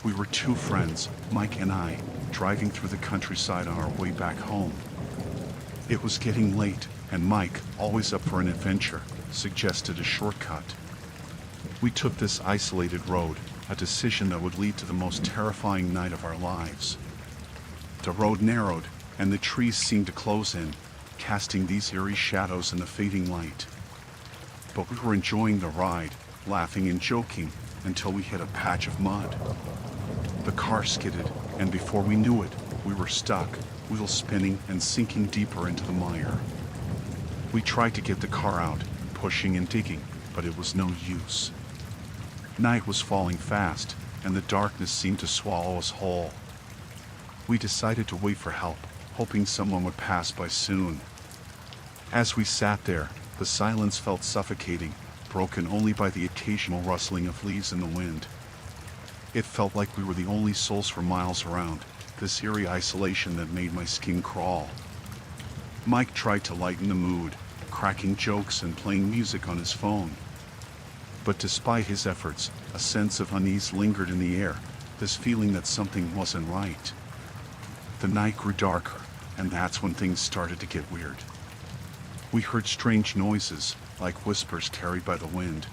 We were two friends, Mike and I, driving through the countryside on our way back home. It was getting late, and Mike, always up for an adventure, suggested a shortcut. We took this isolated road, a decision that would lead to the most terrifying night of our lives. The road narrowed, and the trees seemed to close in, casting these eerie shadows in the fading light. But we were enjoying the ride, laughing and joking, until we hit a patch of mud. The car skidded, and before we knew it, we were stuck, wheels spinning and sinking deeper into the mire. We tried to get the car out, pushing and digging, but it was no use. Night was falling fast, and the darkness seemed to swallow us whole. We decided to wait for help, hoping someone would pass by soon. As we sat there, the silence felt suffocating, broken only by the occasional rustling of leaves in the wind. It felt like we were the only souls for miles around, this eerie isolation that made my skin crawl. Mike tried to lighten the mood, cracking jokes and playing music on his phone. But despite his efforts, a sense of unease lingered in the air, this feeling that something wasn't right. The night grew darker, and that's when things started to get weird. We heard strange noises, like whispers carried by the wind.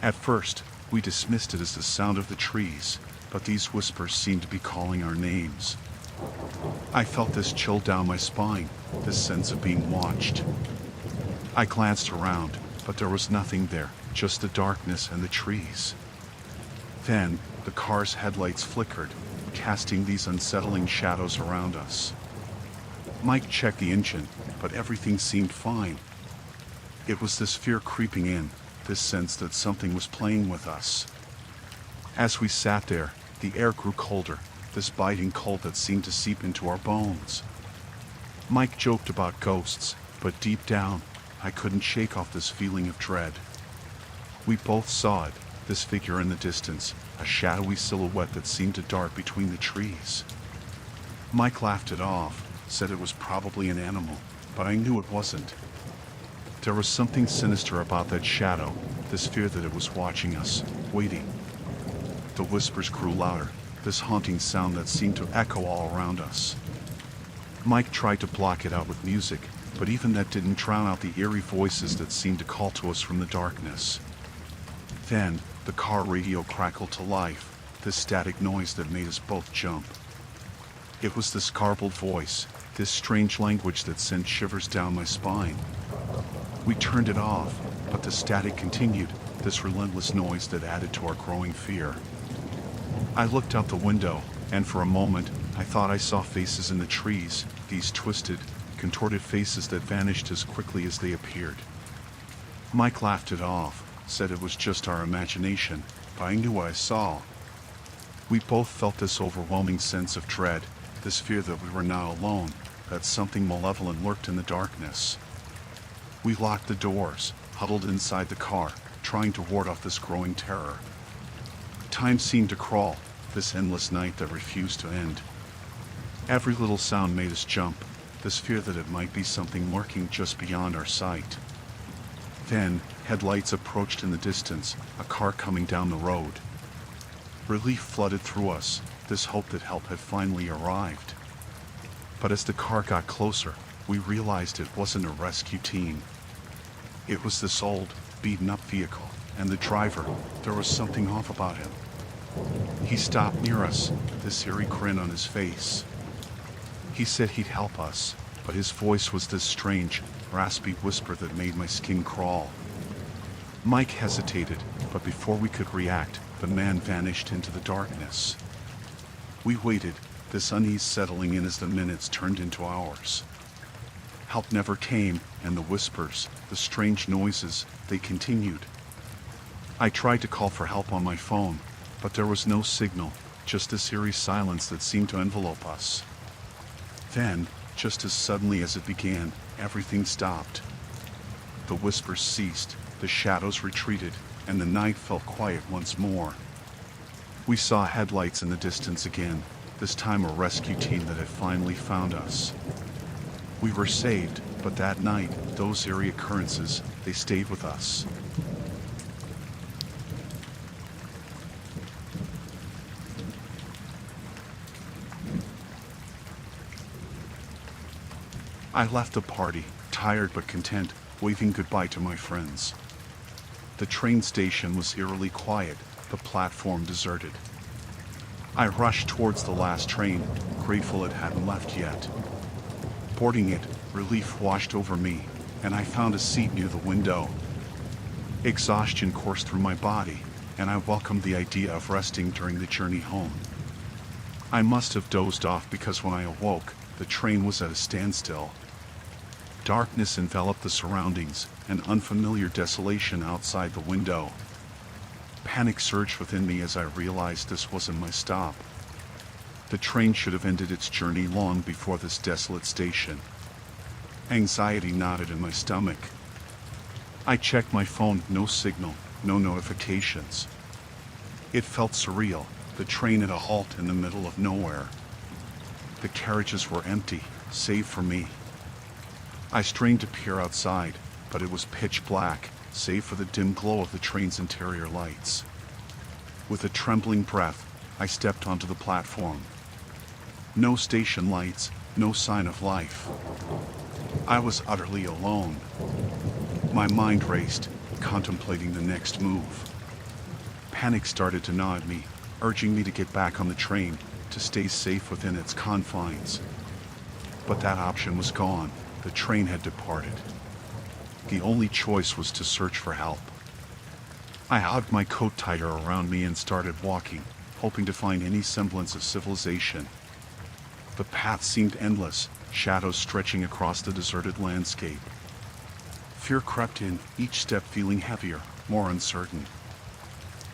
At first, we dismissed it as the sound of the trees, but these whispers seemed to be calling our names. I felt this chill down my spine, this sense of being watched. I glanced around, but there was nothing there, just the darkness and the trees. Then, the car's headlights flickered, casting these unsettling shadows around us. Mike checked the engine, but everything seemed fine. It was this fear creeping in, this sense that something was playing with us. As we sat there, the air grew colder, this biting cold that seemed to seep into our bones. Mike joked about ghosts, but deep down, I couldn't shake off this feeling of dread. We both saw it, this figure in the distance, a shadowy silhouette that seemed to dart between the trees. Mike laughed it off, said it was probably an animal, but I knew it wasn't. There was something sinister about that shadow, this fear that it was watching us, waiting. The whispers grew louder, this haunting sound that seemed to echo all around us. Mike tried to block it out with music, but even that didn't drown out the eerie voices that seemed to call to us from the darkness. Then, the car radio crackled to life, this static noise that made us both jump. It was this garbled voice, this strange language that sent shivers down my spine. We turned it off, but the static continued, this relentless noise that added to our growing fear. I looked out the window, and for a moment, I thought I saw faces in the trees, these twisted, contorted faces that vanished as quickly as they appeared. Mike laughed it off, said it was just our imagination, but I knew what I saw. We both felt this overwhelming sense of dread, this fear that we were not alone, that something malevolent lurked in the darkness. We locked the doors, huddled inside the car, trying to ward off this growing terror. Time seemed to crawl, this endless night that refused to end. Every little sound made us jump, this fear that it might be something lurking just beyond our sight. Then, headlights approached in the distance, a car coming down the road. Relief flooded through us, this hope that help had finally arrived. But as the car got closer, we realized it wasn't a rescue team. It was this old, beaten-up vehicle, and the driver, there was something off about him. He stopped near us, this eerie grin on his face. He said he'd help us, but his voice was this strange, raspy whisper that made my skin crawl. Mike hesitated, but before we could react, the man vanished into the darkness. We waited, this unease settling in as the minutes turned into hours. Help never came, and the whispers, the strange noises, they continued. I tried to call for help on my phone, but there was no signal, just this eerie silence that seemed to envelope us. Then, just as suddenly as it began, everything stopped. The whispers ceased, the shadows retreated, and the night felt quiet once more. We saw headlights in the distance again, this time a rescue team that had finally found us. We were saved, but that night, those eerie occurrences, they stayed with us. I left the party, tired but content, waving goodbye to my friends. The train station was eerily quiet, the platform deserted. I rushed towards the last train, grateful it hadn't left yet. Boarding it, relief washed over me, and I found a seat near the window. Exhaustion coursed through my body, and I welcomed the idea of resting during the journey home. I must have dozed off because when I awoke, the train was at a standstill. Darkness enveloped the surroundings, an unfamiliar desolation outside the window. Panic surged within me as I realized this wasn't my stop. The train should have ended its journey long before this desolate station. Anxiety knotted in my stomach. I checked my phone, no signal, no notifications. It felt surreal, the train at a halt in the middle of nowhere. The carriages were empty, save for me. I strained to peer outside, but it was pitch black, save for the dim glow of the train's interior lights. With a trembling breath, I stepped onto the platform. No station lights, no sign of life. I was utterly alone. My mind raced, contemplating the next move. Panic started to gnaw at me, urging me to get back on the train, to stay safe within its confines. But that option was gone. The train had departed. The only choice was to search for help. I hugged my coat tighter around me and started walking, hoping to find any semblance of civilization. The path seemed endless, shadows stretching across the deserted landscape. Fear crept in, each step feeling heavier, more uncertain.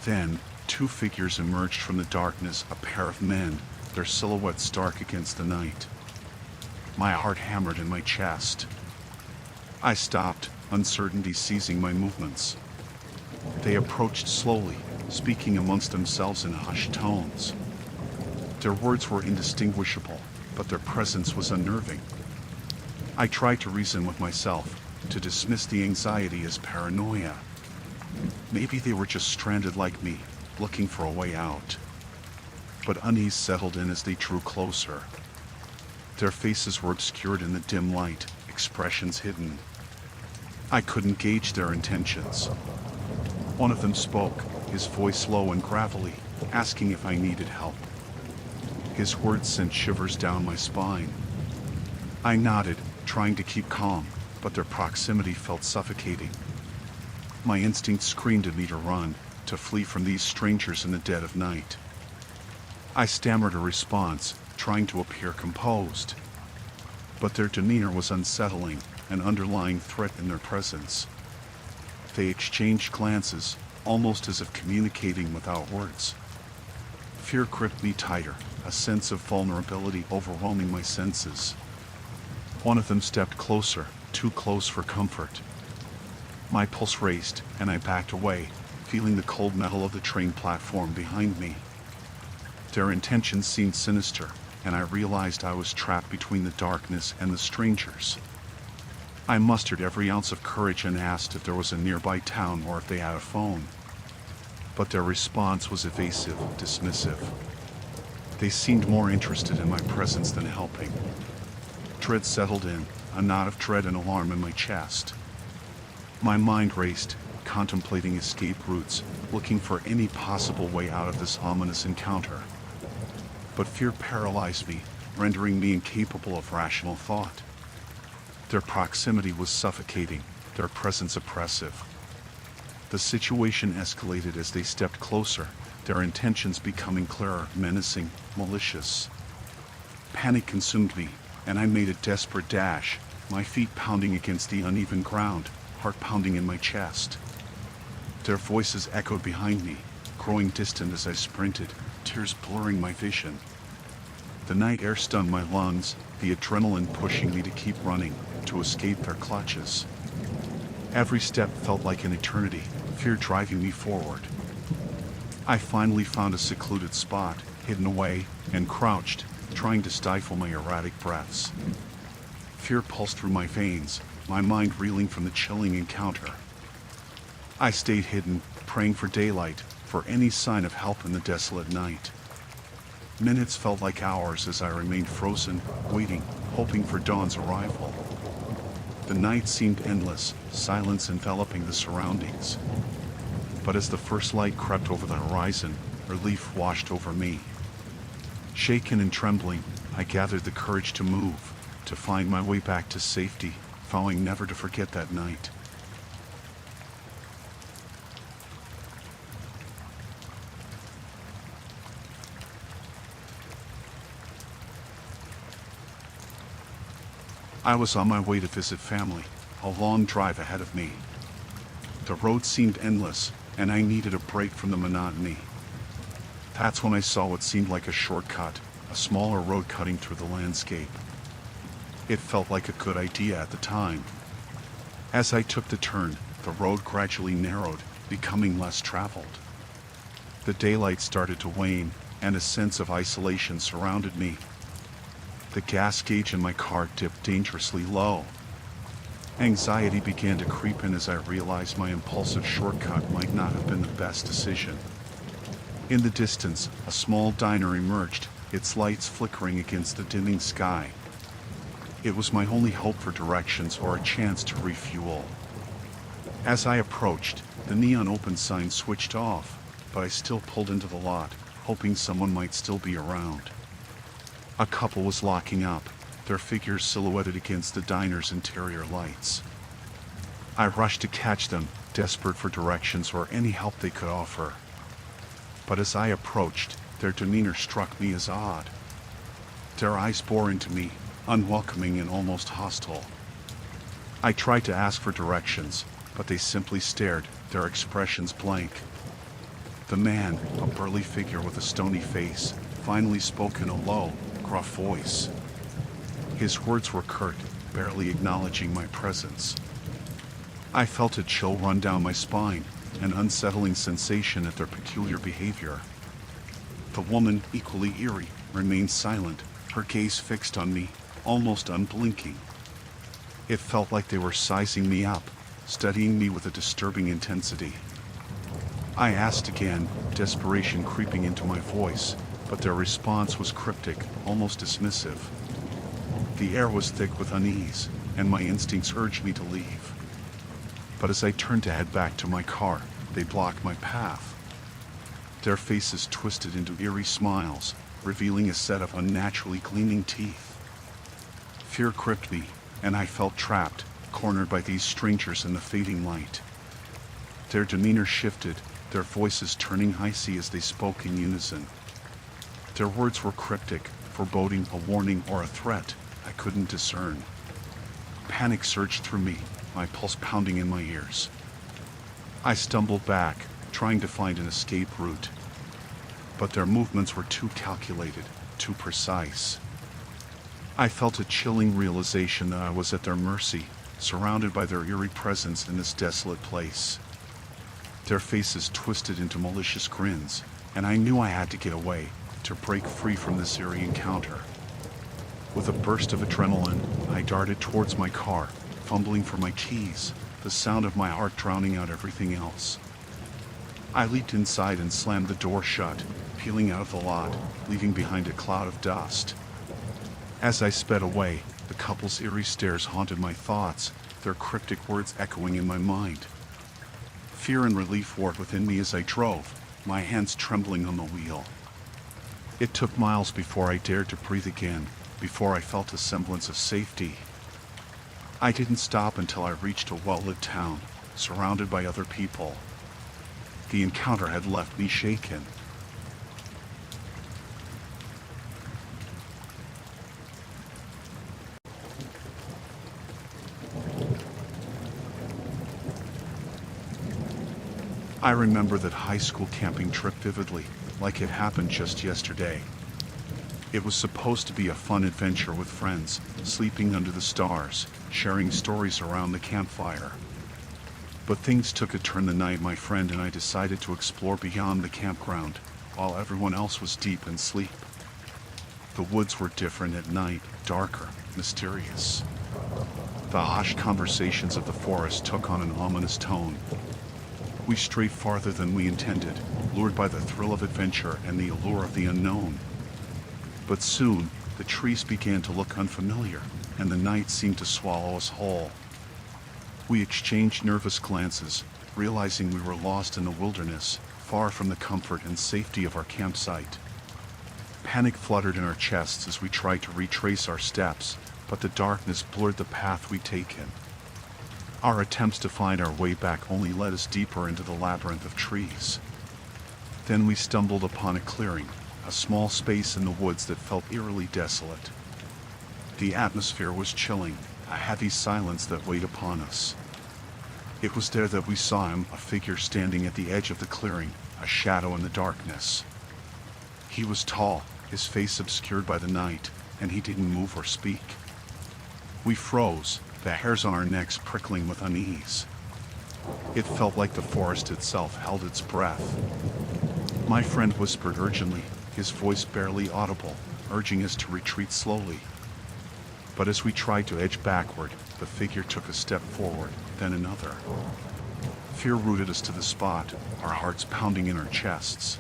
Then, two figures emerged from the darkness, a pair of men, their silhouettes stark against the night. My heart hammered in my chest. I stopped, uncertainty seizing my movements. They approached slowly, speaking amongst themselves in hushed tones. Their words were indistinguishable, but their presence was unnerving. I tried to reason with myself, to dismiss the anxiety as paranoia. Maybe they were just stranded like me, looking for a way out. But unease settled in as they drew closer. Their faces were obscured in the dim light, expressions hidden. I couldn't gauge their intentions. One of them spoke, his voice low and gravelly, asking if I needed help. His words sent shivers down my spine. I nodded, trying to keep calm, but their proximity felt suffocating. My instinct screamed at me to run, to flee from these strangers in the dead of night. I stammered a response, trying to appear composed. But their demeanor was unsettling, an underlying threat in their presence. They exchanged glances, almost as if communicating without words. Fear gripped me tighter, a sense of vulnerability overwhelming my senses. One of them stepped closer, too close for comfort. My pulse raced, and I backed away, feeling the cold metal of the train platform behind me. Their intentions seemed sinister, and I realized I was trapped between the darkness and the strangers. I mustered every ounce of courage and asked if there was a nearby town or if they had a phone. But their response was evasive, dismissive. They seemed more interested in my presence than helping. Dread settled in, a knot of dread and alarm in my chest. My mind raced, contemplating escape routes, looking for any possible way out of this ominous encounter. But fear paralyzed me, rendering me incapable of rational thought. Their proximity was suffocating, their presence oppressive. The situation escalated as they stepped closer, their intentions becoming clearer, menacing, malicious. Panic consumed me, and I made a desperate dash, my feet pounding against the uneven ground, heart pounding in my chest. Their voices echoed behind me, growing distant as I sprinted, tears blurring my vision. The night air stunned my lungs, the adrenaline pushing me to keep running, to escape their clutches. Every step felt like an eternity, fear driving me forward. I finally found a secluded spot, hidden away, and crouched, trying to stifle my erratic breaths. Fear pulsed through my veins, my mind reeling from the chilling encounter. I stayed hidden, praying for daylight, for any sign of help in the desolate night. Minutes felt like hours as I remained frozen, waiting, hoping for dawn's arrival. The night seemed endless, silence enveloping the surroundings. But as the first light crept over the horizon, relief washed over me. Shaken and trembling, I gathered the courage to move, to find my way back to safety, vowing never to forget that night. I was on my way to visit family, a long drive ahead of me. The road seemed endless, and I needed a break from the monotony. That's when I saw what seemed like a shortcut, a smaller road cutting through the landscape. It felt like a good idea at the time. As I took the turn, the road gradually narrowed, becoming less traveled. The daylight started to wane, and a sense of isolation surrounded me. The gas gauge in my car dipped dangerously low. Anxiety began to creep in as I realized my impulsive shortcut might not have been the best decision. In the distance, a small diner emerged, its lights flickering against the dimming sky. It was my only hope for directions or a chance to refuel. As I approached, the neon open sign switched off, but I still pulled into the lot, hoping someone might still be around. A couple was locking up, their figures silhouetted against the diner's interior lights. I rushed to catch them, desperate for directions or any help they could offer. But as I approached, their demeanor struck me as odd. Their eyes bore into me, unwelcoming and almost hostile. I tried to ask for directions, but they simply stared, their expressions blank. The man, a burly figure with a stony face, finally spoke in a low, gruff voice. His words were curt, barely acknowledging my presence. I felt a chill run down my spine, an unsettling sensation at their peculiar behavior. The woman, equally eerie, remained silent, her gaze fixed on me, almost unblinking. It felt like they were sizing me up, studying me with a disturbing intensity. I asked again, desperation creeping into my voice, but their response was cryptic, almost dismissive. The air was thick with unease, and my instincts urged me to leave. But as I turned to head back to my car, they blocked my path. Their faces twisted into eerie smiles, revealing a set of unnaturally gleaming teeth. Fear gripped me, and I felt trapped, cornered by these strangers in the fading light. Their demeanor shifted, their voices turning icy as they spoke in unison. Their words were cryptic, foreboding a warning or a threat I couldn't discern. Panic surged through me, my pulse pounding in my ears. I stumbled back, trying to find an escape route. But their movements were too calculated, too precise. I felt a chilling realization that I was at their mercy, surrounded by their eerie presence in this desolate place. Their faces twisted into malicious grins, and I knew I had to get away, to break free from this eerie encounter. With a burst of adrenaline, I darted towards my car, fumbling for my keys, the sound of my heart drowning out everything else. I leaped inside and slammed the door shut, peeling out of the lot, leaving behind a cloud of dust. As I sped away, the couple's eerie stares haunted my thoughts, their cryptic words echoing in my mind. Fear and relief warred within me as I drove, my hands trembling on the wheel. It took miles before I dared to breathe again, before I felt a semblance of safety. I didn't stop until I reached a well-lit town, surrounded by other people. The encounter had left me shaken. I remember that high school camping trip vividly, like it happened just yesterday. It was supposed to be a fun adventure with friends, sleeping under the stars, sharing stories around the campfire. But things took a turn the night my friend and I decided to explore beyond the campground, while everyone else was deep in sleep. The woods were different at night, darker, mysterious. The hushed conversations of the forest took on an ominous tone. We strayed farther than we intended, lured by the thrill of adventure and the allure of the unknown. But soon, the trees began to look unfamiliar, and the night seemed to swallow us whole. We exchanged nervous glances, realizing we were lost in the wilderness, far from the comfort and safety of our campsite. Panic fluttered in our chests as we tried to retrace our steps, but the darkness blurred the path we'd taken. Our attempts to find our way back only led us deeper into the labyrinth of trees. Then we stumbled upon a clearing, a small space in the woods that felt eerily desolate. The atmosphere was chilling, a heavy silence that weighed upon us. It was there that we saw him, a figure standing at the edge of the clearing, a shadow in the darkness. He was tall, his face obscured by the night, and he didn't move or speak. We froze, the hairs on our necks prickling with unease. It felt like the forest itself held its breath. My friend whispered urgently, his voice barely audible, urging us to retreat slowly. But as we tried to edge backward, the figure took a step forward, then another. Fear rooted us to the spot, our hearts pounding in our chests.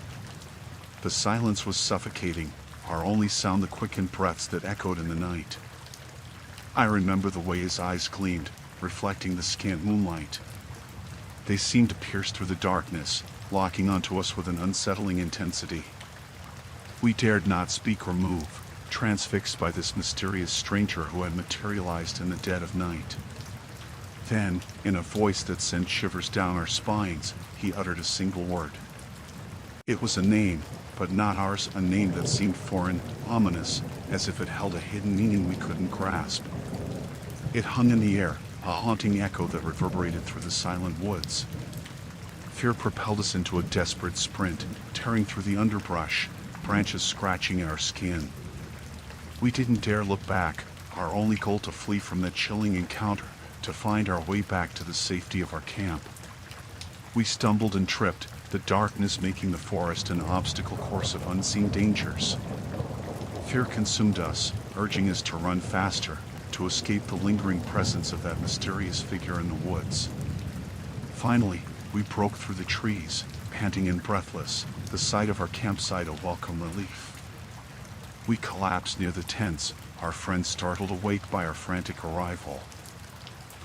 The silence was suffocating, our only sound the quickened breaths that echoed in the night. I remember the way his eyes gleamed, reflecting the scant moonlight. They seemed to pierce through the darkness, locking onto us with an unsettling intensity. We dared not speak or move, transfixed by this mysterious stranger who had materialized in the dead of night. Then, in a voice that sent shivers down our spines, he uttered a single word. It was a name, but not ours, a name that seemed foreign, ominous, as if it held a hidden meaning we couldn't grasp. It hung in the air, a haunting echo that reverberated through the silent woods. Fear propelled us into a desperate sprint, tearing through the underbrush, branches scratching at our skin. We didn't dare look back, our only goal to flee from that chilling encounter, to find our way back to the safety of our camp. We stumbled and tripped, the darkness making the forest an obstacle course of unseen dangers. Fear consumed us, urging us to run faster, to escape the lingering presence of that mysterious figure in the woods. Finally, we broke through the trees, panting and breathless, the sight of our campsite a welcome relief. We collapsed near the tents, our friends startled awake by our frantic arrival.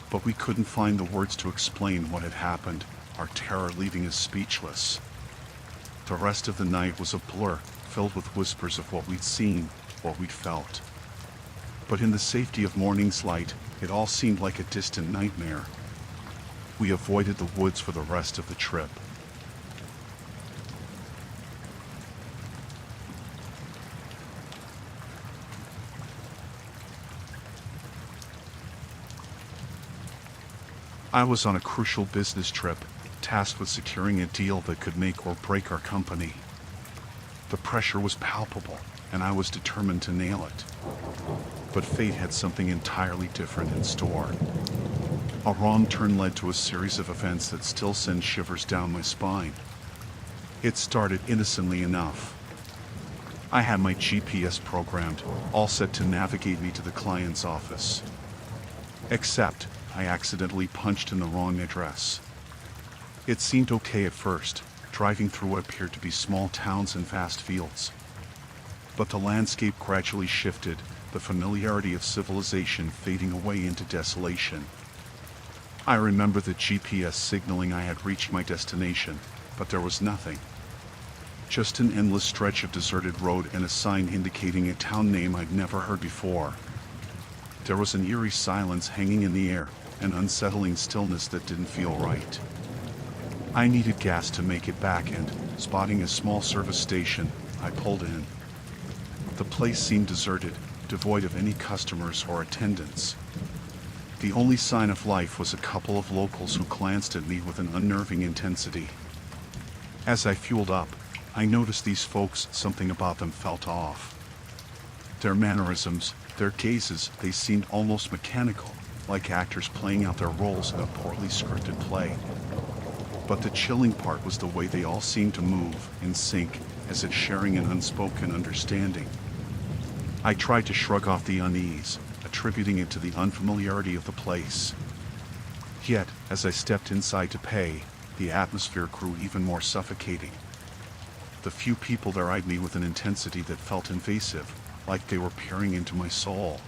But we couldn't find the words to explain what had happened, our terror leaving us speechless. The rest of the night was a blur, filled with whispers of what we'd seen, what we'd felt. But in the safety of morning's light, it all seemed like a distant nightmare. We avoided the woods for the rest of the trip. I was on a crucial business trip, tasked with securing a deal that could make or break our company. The pressure was palpable, and I was determined to nail it. But fate had something entirely different in store. A wrong turn led to a series of events that still send shivers down my spine. It started innocently enough. I had my GPS programmed, all set to navigate me to the client's office. Except, I accidentally punched in the wrong address. It seemed okay at first, driving through what appeared to be small towns and vast fields. But the landscape gradually shifted, the familiarity of civilization fading away into desolation. I remember the GPS signaling I had reached my destination, but there was nothing. Just an endless stretch of deserted road and a sign indicating a town name I'd never heard before. There was an eerie silence hanging in the air, an unsettling stillness that didn't feel right. I needed gas to make it back and, spotting a small service station, I pulled in. The place seemed deserted, devoid of any customers or attendants. The only sign of life was a couple of locals who glanced at me with an unnerving intensity. As I fueled up, I noticed these folks, something about them felt off. Their mannerisms, their gazes, they seemed almost mechanical, like actors playing out their roles in a poorly scripted play. But the chilling part was the way they all seemed to move, in sync, as if sharing an unspoken understanding. I tried to shrug off the unease, attributing it to the unfamiliarity of the place. Yet, as I stepped inside to pay, the atmosphere grew even more suffocating. The few people there eyed me with an intensity that felt invasive, like they were peering into my soul.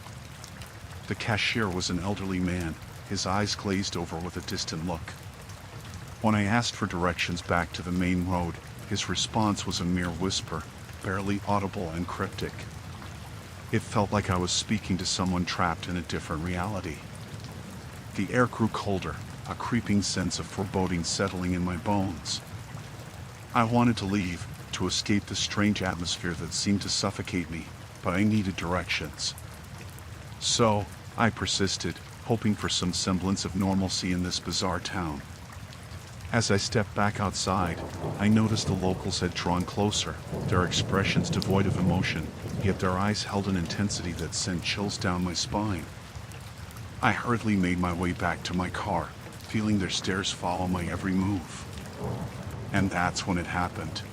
The cashier was an elderly man, his eyes glazed over with a distant look. When I asked for directions back to the main road, his response was a mere whisper, barely audible and cryptic. It felt like I was speaking to someone trapped in a different reality. The air grew colder, a creeping sense of foreboding settling in my bones. I wanted to leave, to escape the strange atmosphere that seemed to suffocate me, but I needed directions. So, I persisted, hoping for some semblance of normalcy in this bizarre town. As I stepped back outside, I noticed the locals had drawn closer, their expressions devoid of emotion, yet their eyes held an intensity that sent chills down my spine. I hurriedly made my way back to my car, feeling their stares follow my every move. And that's when it happened.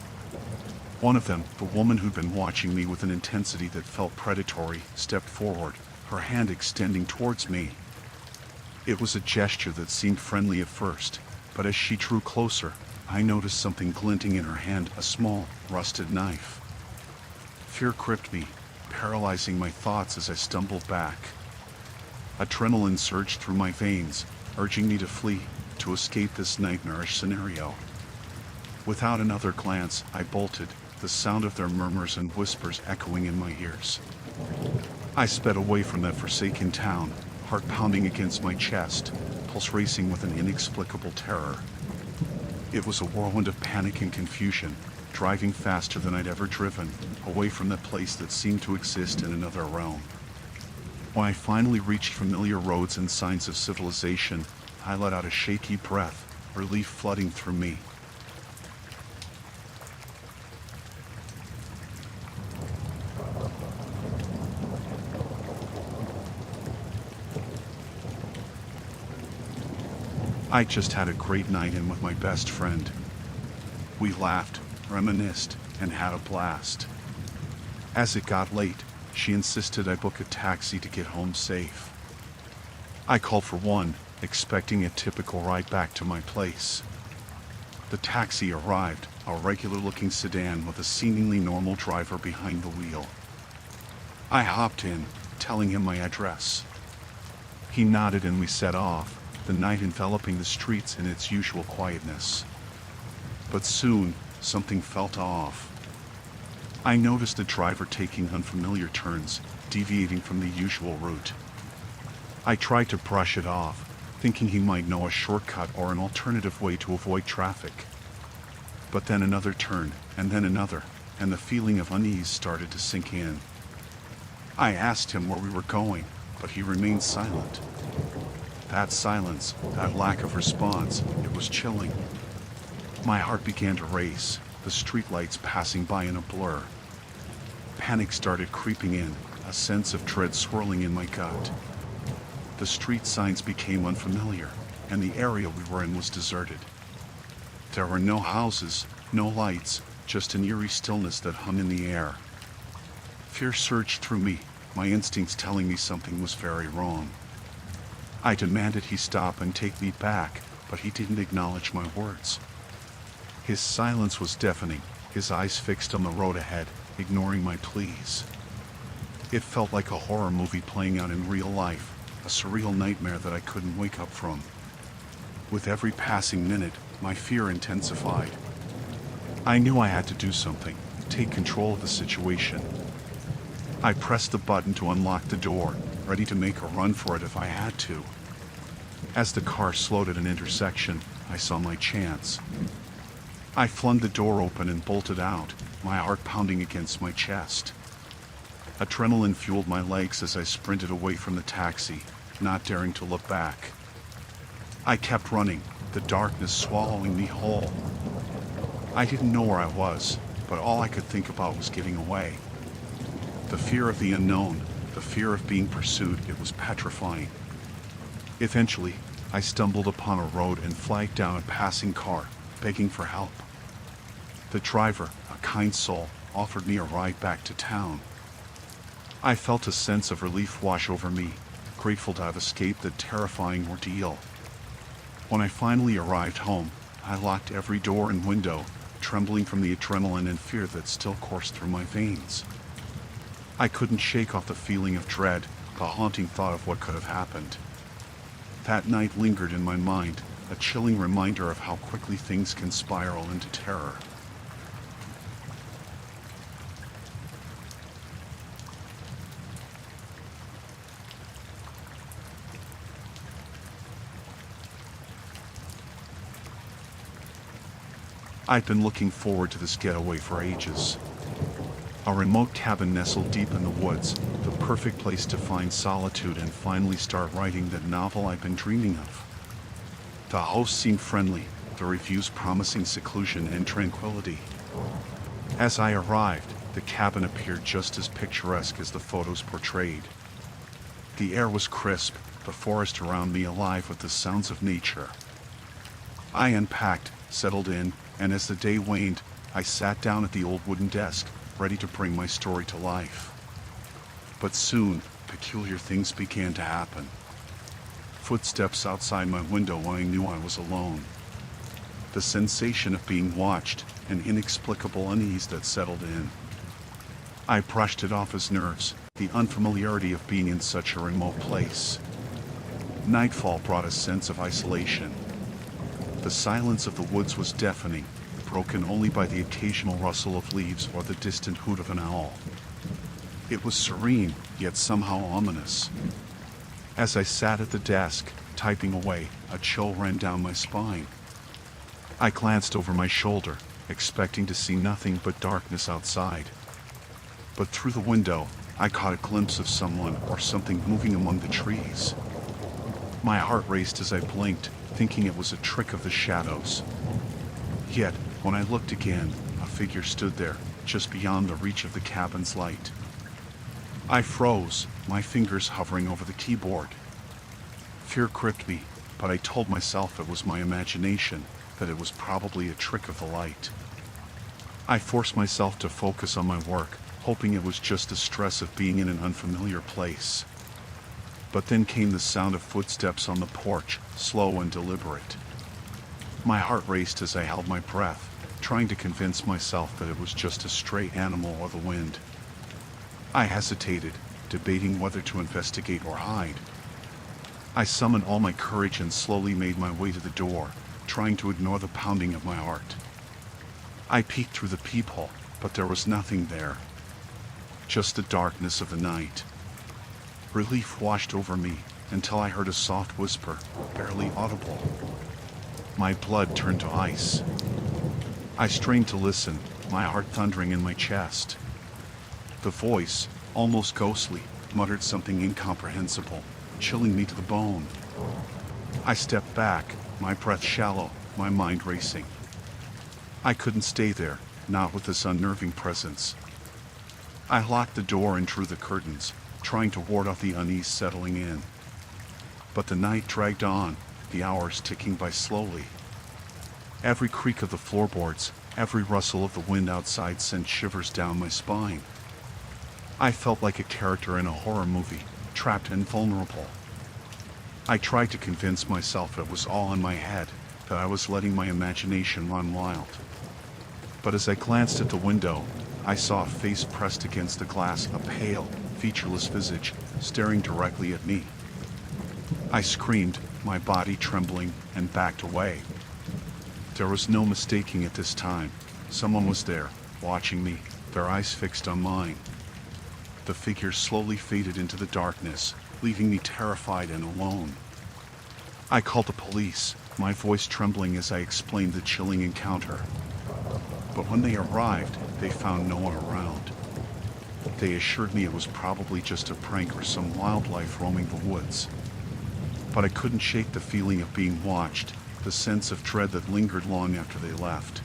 One of them, the woman who'd been watching me with an intensity that felt predatory, stepped forward, her hand extending towards me. It was a gesture that seemed friendly at first, but as she drew closer, I noticed something glinting in her hand, a small, rusted knife. Fear gripped me, paralyzing my thoughts as I stumbled back. Adrenaline surged through my veins, urging me to flee, to escape this nightmarish scenario. Without another glance, I bolted, the sound of their murmurs and whispers echoing in my ears. I sped away from that forsaken town, heart pounding against my chest, pulse racing with an inexplicable terror. It was a whirlwind of panic and confusion, driving faster than I'd ever driven, away from the place that seemed to exist in another realm. When I finally reached familiar roads and signs of civilization, I let out a shaky breath, relief flooding through me. I just had a great night in with my best friend. We laughed, reminisced, and had a blast. As it got late, she insisted I book a taxi to get home safe. I called for one, expecting a typical ride back to my place. The taxi arrived, a regular-looking sedan with a seemingly normal driver behind the wheel. I hopped in, telling him my address. He nodded and we set off, the night enveloping the streets in its usual quietness. But soon, something felt off. I noticed the driver taking unfamiliar turns, deviating from the usual route. I tried to brush it off, thinking he might know a shortcut or an alternative way to avoid traffic. But then another turn, and then another, and the feeling of unease started to sink in. I asked him where we were going, but he remained silent. That silence, that lack of response, it was chilling. My heart began to race, the streetlights passing by in a blur. Panic started creeping in, a sense of dread swirling in my gut. The street signs became unfamiliar, and the area we were in was deserted. There were no houses, no lights, just an eerie stillness that hung in the air. Fear surged through me, my instincts telling me something was very wrong. I demanded he stop and take me back, but he didn't acknowledge my words. His silence was deafening, his eyes fixed on the road ahead, ignoring my pleas. It felt like a horror movie playing out in real life, a surreal nightmare that I couldn't wake up from. With every passing minute, my fear intensified. I knew I had to do something, take control of the situation. I pressed the button to unlock the door, ready to make a run for it if I had to. As the car slowed at an intersection, I saw my chance. I flung the door open and bolted out, my heart pounding against my chest. Adrenaline fueled my legs as I sprinted away from the taxi, not daring to look back. I kept running, the darkness swallowing me whole. I didn't know where I was, but all I could think about was getting away. The fear of the unknown, the fear of being pursued, it was petrifying. Eventually, I stumbled upon a road and flagged down a passing car, begging for help. The driver, a kind soul, offered me a ride back to town. I felt a sense of relief wash over me, grateful to have escaped the terrifying ordeal. When I finally arrived home, I locked every door and window, trembling from the adrenaline and fear that still coursed through my veins. I couldn't shake off the feeling of dread, the haunting thought of what could have happened. That night lingered in my mind, a chilling reminder of how quickly things can spiral into terror. I'd been looking forward to this getaway for ages. A remote cabin nestled deep in the woods, the perfect place to find solitude and finally start writing that novel I've been dreaming of. The host seemed friendly, the reviews promising seclusion and tranquility. As I arrived, the cabin appeared just as picturesque as the photos portrayed. The air was crisp, the forest around me alive with the sounds of nature. I unpacked, settled in, and as the day waned, I sat down at the old wooden desk, ready to bring my story to life. But soon, peculiar things began to happen. Footsteps outside my window when I knew I was alone. The sensation of being watched, an inexplicable unease that settled in. I brushed it off as nerves, the unfamiliarity of being in such a remote place. Nightfall brought a sense of isolation. The silence of the woods was deafening, broken only by the occasional rustle of leaves or the distant hoot of an owl. It was serene, yet somehow ominous. As I sat at the desk, typing away, a chill ran down my spine. I glanced over my shoulder, expecting to see nothing but darkness outside. But through the window, I caught a glimpse of someone or something moving among the trees. My heart raced as I blinked, thinking it was a trick of the shadows. Yet, when I looked again, a figure stood there, just beyond the reach of the cabin's light. I froze, my fingers hovering over the keyboard. Fear gripped me, but I told myself it was my imagination, that it was probably a trick of the light. I forced myself to focus on my work, hoping it was just the stress of being in an unfamiliar place. But then came the sound of footsteps on the porch, slow and deliberate. My heart raced as I held my breath, trying to convince myself that it was just a stray animal or the wind. I hesitated, debating whether to investigate or hide. I summoned all my courage and slowly made my way to the door, trying to ignore the pounding of my heart. I peeked through the peephole, but there was nothing there. Just the darkness of the night. Relief washed over me until I heard a soft whisper, barely audible. My blood turned to ice. I strained to listen, my heart thundering in my chest. The voice, almost ghostly, muttered something incomprehensible, chilling me to the bone. I stepped back, my breath shallow, my mind racing. I couldn't stay there, not with this unnerving presence. I locked the door and drew the curtains, trying to ward off the unease settling in. But the night dragged on, the hours ticking by slowly. Every creak of the floorboards, every rustle of the wind outside sent shivers down my spine. I felt like a character in a horror movie, trapped and vulnerable. I tried to convince myself it was all in my head, that I was letting my imagination run wild. But as I glanced at the window, I saw a face pressed against the glass, a pale, featureless visage, staring directly at me. I screamed, my body trembling, and backed away. There was no mistaking it this time. Someone was there, watching me, their eyes fixed on mine. The figure slowly faded into the darkness, leaving me terrified and alone. I called the police, my voice trembling as I explained the chilling encounter. But when they arrived, they found no one around. They assured me it was probably just a prank or some wildlife roaming the woods. But I couldn't shake the feeling of being watched, the sense of dread that lingered long after they left.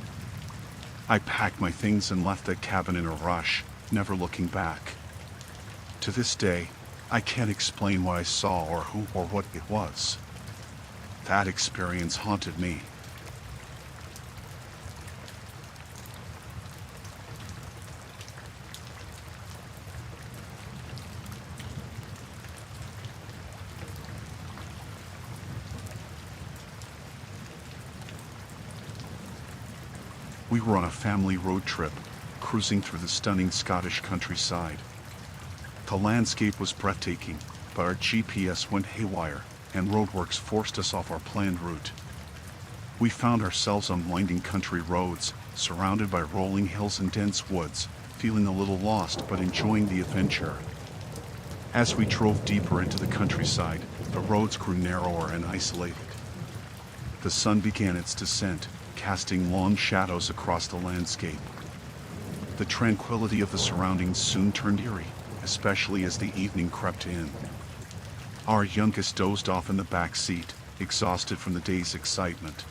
I packed my things and left that cabin in a rush, never looking back. To this day, I can't explain what I saw or who or what it was. That experience haunted me. We were on a family road trip, cruising through the stunning Scottish countryside. The landscape was breathtaking, but our GPS went haywire, and roadworks forced us off our planned route. We found ourselves on winding country roads, surrounded by rolling hills and dense woods, feeling a little lost but enjoying the adventure. As we drove deeper into the countryside, the roads grew narrower and isolated. The sun began its descent, casting long shadows across the landscape. The tranquility of the surroundings soon turned eerie, especially as the evening crept in. Our youngest dozed off in the back seat, exhausted from the day's excitement.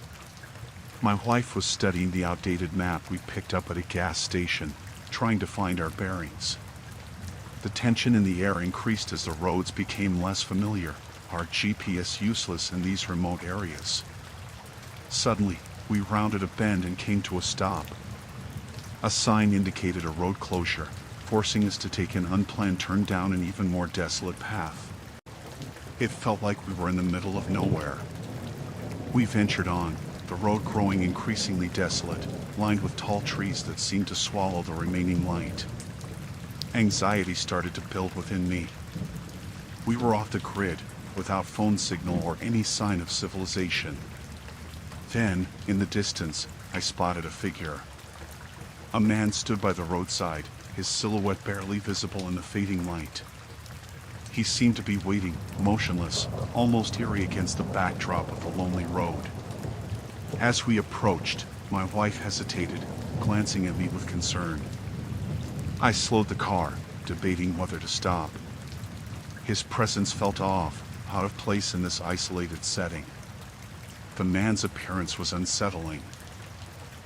My wife was studying the outdated map we picked up at a gas station, trying to find our bearings. The tension in the air increased as the roads became less familiar, our GPS useless in these remote areas. Suddenly, we rounded a bend and came to a stop. A sign indicated a road closure, forcing us to take an unplanned turn down an even more desolate path. It felt like we were in the middle of nowhere. We ventured on, the road growing increasingly desolate, lined with tall trees that seemed to swallow the remaining light. Anxiety started to build within me. We were off the grid, without phone signal or any sign of civilization. Then, in the distance, I spotted a figure. A man stood by the roadside, his silhouette barely visible in the fading light. He seemed to be waiting, motionless, almost eerie against the backdrop of the lonely road. As we approached, my wife hesitated, glancing at me with concern. I slowed the car, debating whether to stop. His presence felt off, out of place in this isolated setting. The man's appearance was unsettling.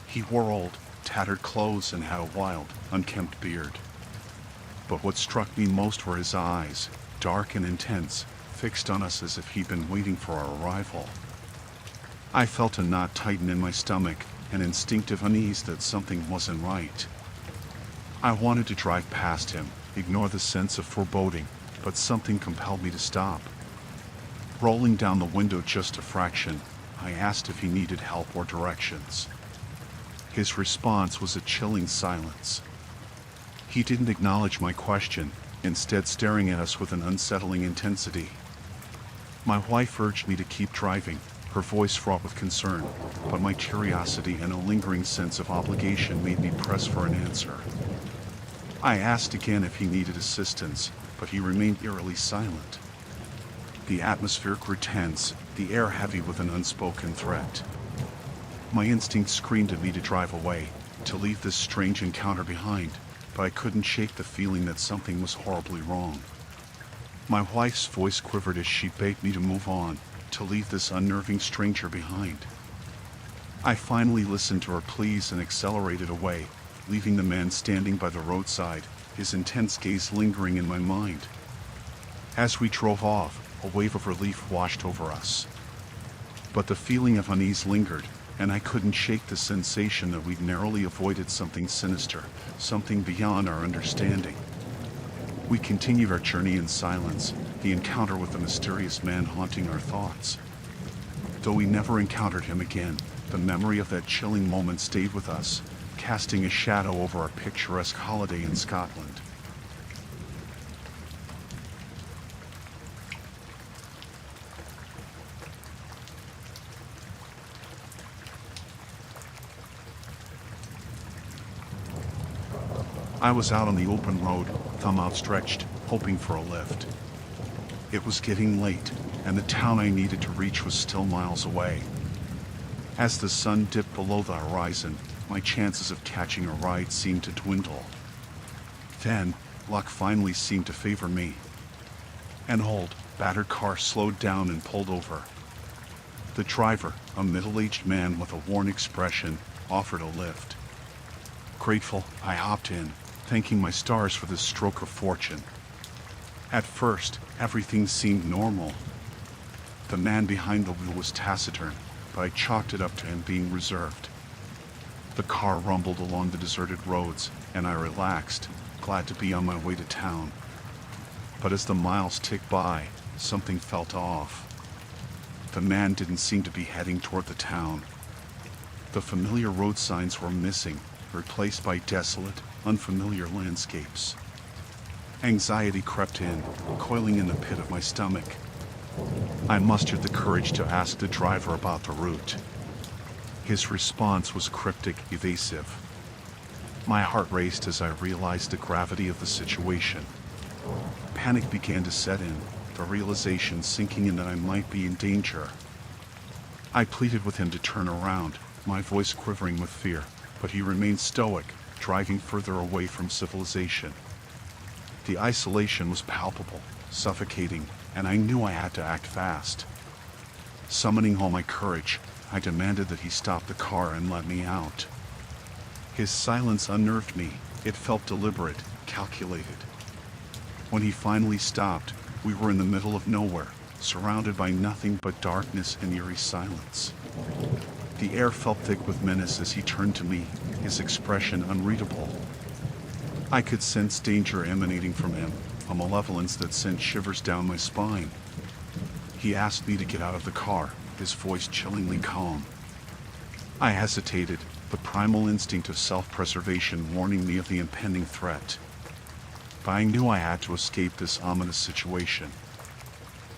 He wore old, tattered clothes and had a wild, unkempt beard. But what struck me most were his eyes, dark and intense, fixed on us as if he'd been waiting for our arrival. I felt a knot tighten in my stomach, an instinctive unease that something wasn't right. I wanted to drive past him, ignore the sense of foreboding, but something compelled me to stop. Rolling down the window just a fraction, I asked if he needed help or directions. His response was a chilling silence. He didn't acknowledge my question, instead staring at us with an unsettling intensity. My wife urged me to keep driving, her voice fraught with concern, but my curiosity and a lingering sense of obligation made me press for an answer. I asked again if he needed assistance, but he remained eerily silent. The atmosphere grew tense, the air heavy with an unspoken threat. My instinct screamed at me to drive away, to leave this strange encounter behind, but I couldn't shake the feeling that something was horribly wrong. My wife's voice quivered as she begged me to move on, to leave this unnerving stranger behind. I finally listened to her pleas and accelerated away, leaving the man standing by the roadside, his intense gaze lingering in my mind. As we drove off, a wave of relief washed over us. But the feeling of unease lingered, and I couldn't shake the sensation that we'd narrowly avoided something sinister, something beyond our understanding. We continued our journey in silence, the encounter with the mysterious man haunting our thoughts. Though we never encountered him again, the memory of that chilling moment stayed with us, casting a shadow over our picturesque holiday in Scotland. I was out on the open road, thumb outstretched, hoping for a lift. It was getting late, and the town I needed to reach was still miles away. As the sun dipped below the horizon, my chances of catching a ride seemed to dwindle. Then, luck finally seemed to favor me. An old, battered car slowed down and pulled over. The driver, a middle-aged man with a worn expression, offered a lift. Grateful, I hopped in, thanking my stars for this stroke of fortune. At first, everything seemed normal. The man behind the wheel was taciturn, but I chalked it up to him being reserved. The car rumbled along the deserted roads, and I relaxed, glad to be on my way to town. But as the miles ticked by, something felt off. The man didn't seem to be heading toward the town. The familiar road signs were missing, replaced by desolate, unfamiliar landscapes. Anxiety crept in, coiling in the pit of my stomach. I mustered the courage to ask the driver about the route. His response was cryptic, evasive. My heart raced as I realized the gravity of the situation. Panic began to set in, the realization sinking in that I might be in danger. I pleaded with him to turn around, my voice quivering with fear, but he remained stoic, driving further away from civilization. The isolation was palpable, suffocating, and I knew I had to act fast. Summoning all my courage, I demanded that he stop the car and let me out. His silence unnerved me. It felt deliberate, calculated. When he finally stopped, we were in the middle of nowhere, surrounded by nothing but darkness and eerie silence. The air felt thick with menace as he turned to me, his expression unreadable. I could sense danger emanating from him, a malevolence that sent shivers down my spine. He asked me to get out of the car, his voice chillingly calm. I hesitated, the primal instinct of self-preservation warning me of the impending threat. But I knew I had to escape this ominous situation.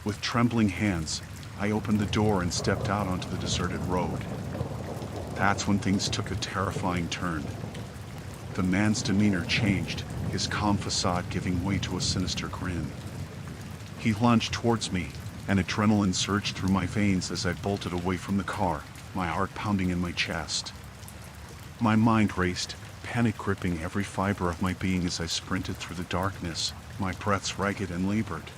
With trembling hands, I opened the door and stepped out onto the deserted road. That's when things took a terrifying turn. The man's demeanor changed, his calm facade giving way to a sinister grin. He lunged towards me, and adrenaline surged through my veins as I bolted away from the car, my heart pounding in my chest. My mind raced, panic gripping every fiber of my being as I sprinted through the darkness, my breaths ragged and labored.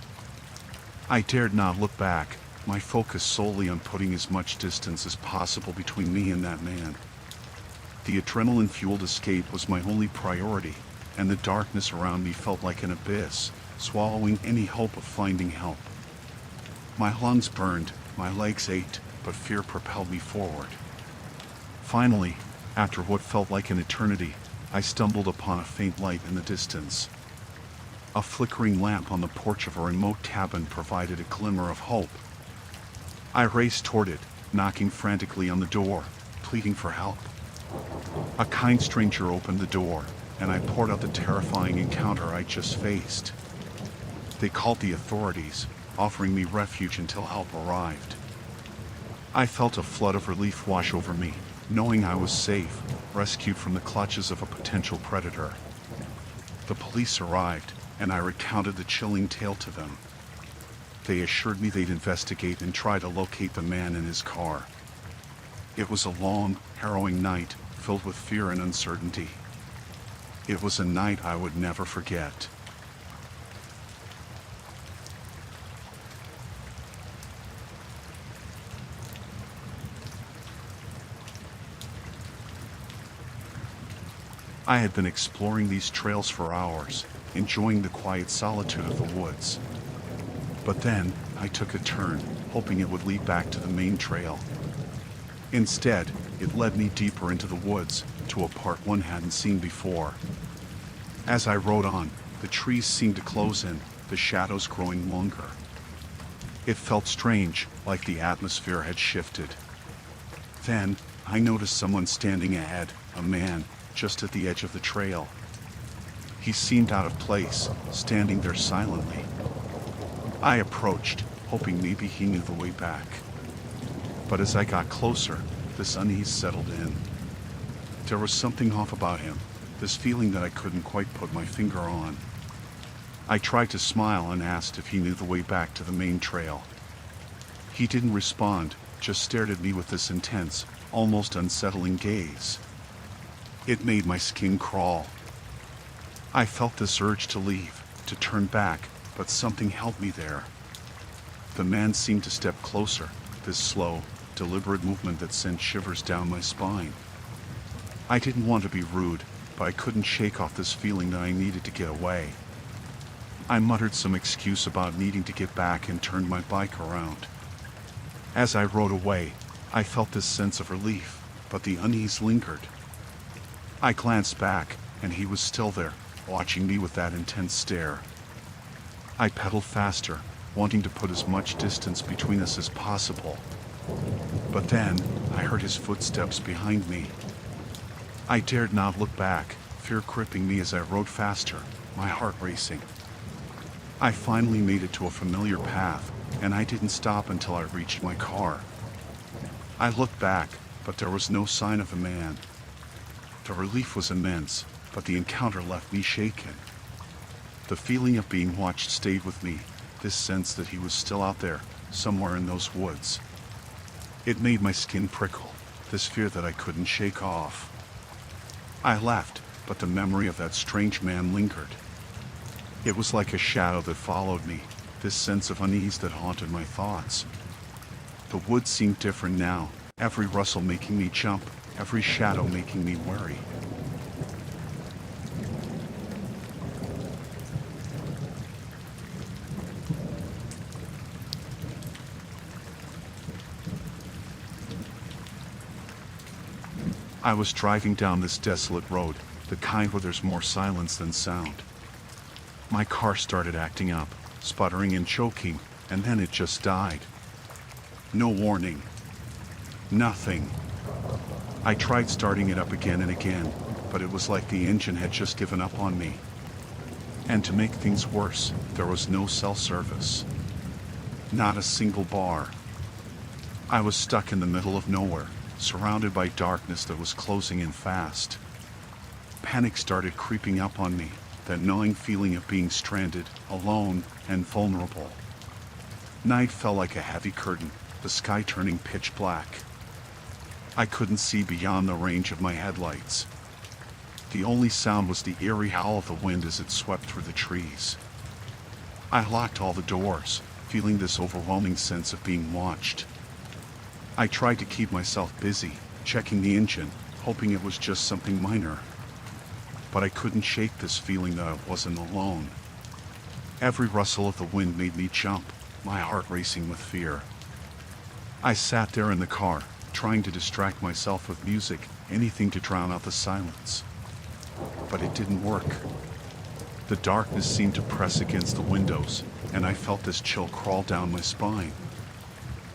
I dared not look back, my focus solely on putting as much distance as possible between me and that man. The adrenaline-fueled escape was my only priority, and the darkness around me felt like an abyss, swallowing any hope of finding help. My lungs burned, my legs ached, but fear propelled me forward. Finally, after what felt like an eternity, I stumbled upon a faint light in the distance. A flickering lamp on the porch of a remote cabin provided a glimmer of hope. I raced toward it, knocking frantically on the door, pleading for help. A kind stranger opened the door, and I poured out the terrifying encounter I just faced. They called the authorities, offering me refuge until help arrived. I felt a flood of relief wash over me, knowing I was safe, rescued from the clutches of a potential predator. The police arrived, and I recounted the chilling tale to them. They assured me they'd investigate and try to locate the man in his car. It was a long, harrowing night, filled with fear and uncertainty. It was a night I would never forget. I had been exploring these trails for hours, enjoying the quiet solitude of the woods. But then, I took a turn, hoping it would lead back to the main trail. Instead, it led me deeper into the woods, to a part one hadn't seen before. As I rode on, the trees seemed to close in, the shadows growing longer. It felt strange, like the atmosphere had shifted. Then, I noticed someone standing ahead, a man, just at the edge of the trail. He seemed out of place, standing there silently. I approached, hoping maybe he knew the way back. But as I got closer, this unease settled in. There was something off about him, this feeling that I couldn't quite put my finger on. I tried to smile and asked if he knew the way back to the main trail. He didn't respond, just stared at me with this intense, almost unsettling gaze. It made my skin crawl. I felt this urge to leave, to turn back, but something held me there. The man seemed to step closer, this slow, deliberate movement that sent shivers down my spine. I didn't want to be rude, but I couldn't shake off this feeling that I needed to get away. I muttered some excuse about needing to get back and turned my bike around. As I rode away, I felt this sense of relief, but the unease lingered. I glanced back, and he was still there, watching me with that intense stare. I pedaled faster, wanting to put as much distance between us as possible. But then, I heard his footsteps behind me. I dared not look back, fear gripping me as I rode faster, my heart racing. I finally made it to a familiar path, and I didn't stop until I reached my car. I looked back, but there was no sign of a man. The relief was immense, but the encounter left me shaken. The feeling of being watched stayed with me, this sense that he was still out there, somewhere in those woods. It made my skin prickle, this fear that I couldn't shake off. I left, but the memory of that strange man lingered. It was like a shadow that followed me, this sense of unease that haunted my thoughts. The woods seemed different now, every rustle making me jump, every shadow making me wary. I was driving down this desolate road, the kind where there's more silence than sound. My car started acting up, sputtering and choking, and then it just died. No warning. Nothing. I tried starting it up again and again, but it was like the engine had just given up on me. And to make things worse, there was no cell service. Not a single bar. I was stuck in the middle of nowhere, surrounded by darkness that was closing in fast. Panic started creeping up on me, that gnawing feeling of being stranded, alone, and vulnerable. Night fell like a heavy curtain, the sky turning pitch black. I couldn't see beyond the range of my headlights. The only sound was the eerie howl of the wind as it swept through the trees. I locked all the doors, feeling this overwhelming sense of being watched. I tried to keep myself busy, checking the engine, hoping it was just something minor. But I couldn't shake this feeling that I wasn't alone. Every rustle of the wind made me jump, my heart racing with fear. I sat there in the car, trying to distract myself with music, anything to drown out the silence. But it didn't work. The darkness seemed to press against the windows, and I felt this chill crawl down my spine.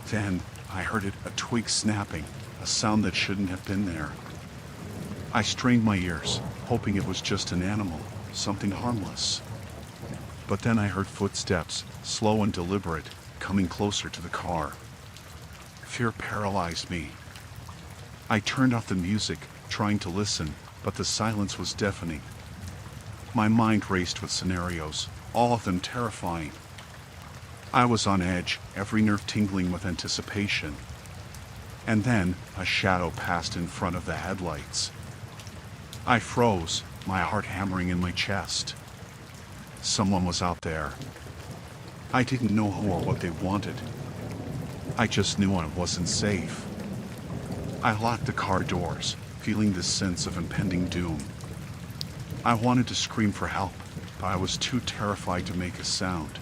Then, I heard a twig snapping, a sound that shouldn't have been there. I strained my ears, hoping it was just an animal, something harmless. But then I heard footsteps, slow and deliberate, coming closer to the car. Fear paralyzed me. I turned off the music, trying to listen, but the silence was deafening. My mind raced with scenarios, all of them terrifying. I was on edge, every nerve tingling with anticipation. And then, a shadow passed in front of the headlights. I froze, my heart hammering in my chest. Someone was out there. I didn't know who or what they wanted. I just knew I wasn't safe. I locked the car doors, feeling this sense of impending doom. I wanted to scream for help, but I was too terrified to make a sound.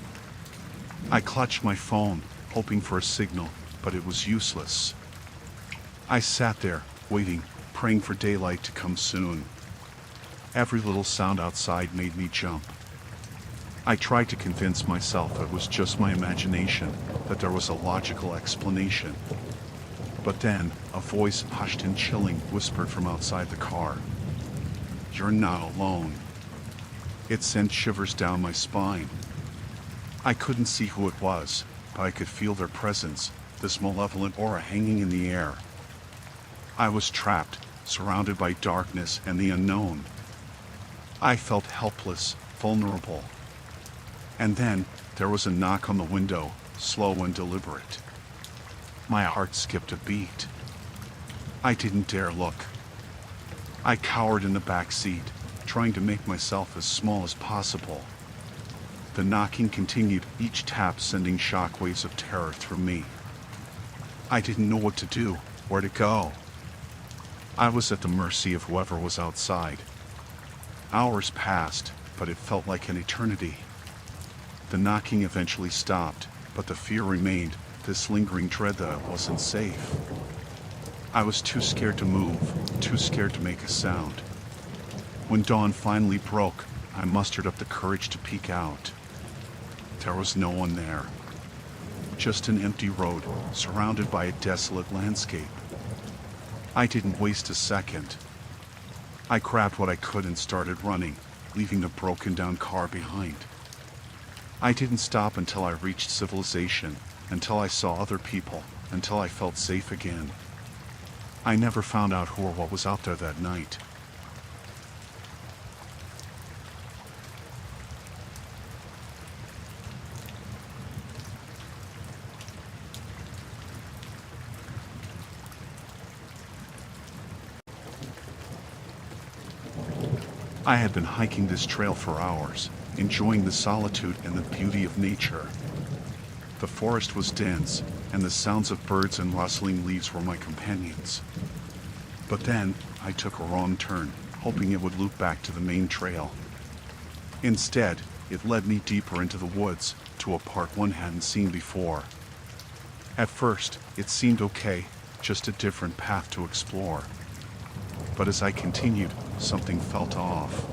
I clutched my phone, hoping for a signal, but it was useless. I sat there, waiting, praying for daylight to come soon. Every little sound outside made me jump. I tried to convince myself it was just my imagination, that there was a logical explanation. But then, a voice, hushed and chilling, whispered from outside the car. "You're not alone." It sent shivers down my spine. I couldn't see who it was, but I could feel their presence, this malevolent aura hanging in the air. I was trapped, surrounded by darkness and the unknown. I felt helpless, vulnerable. And then, there was a knock on the window, slow and deliberate. My heart skipped a beat. I didn't dare look. I cowered in the back seat, trying to make myself as small as possible. The knocking continued, each tap sending shockwaves of terror through me. I didn't know what to do, where to go. I was at the mercy of whoever was outside. Hours passed, but it felt like an eternity. The knocking eventually stopped, but the fear remained, this lingering dread that I wasn't safe. I was too scared to move, too scared to make a sound. When dawn finally broke, I mustered up the courage to peek out. There was no one there. Just an empty road, surrounded by a desolate landscape. I didn't waste a second. I grabbed what I could and started running, leaving the broken down car behind. I didn't stop until I reached civilization, until I saw other people, until I felt safe again. I never found out who or what was out there that night. I had been hiking this trail for hours, enjoying the solitude and the beauty of nature. The forest was dense, and the sounds of birds and rustling leaves were my companions. But then, I took a wrong turn, hoping it would loop back to the main trail. Instead, it led me deeper into the woods, to a part one hadn't seen before. At first, it seemed okay, just a different path to explore. But as I continued, something felt off.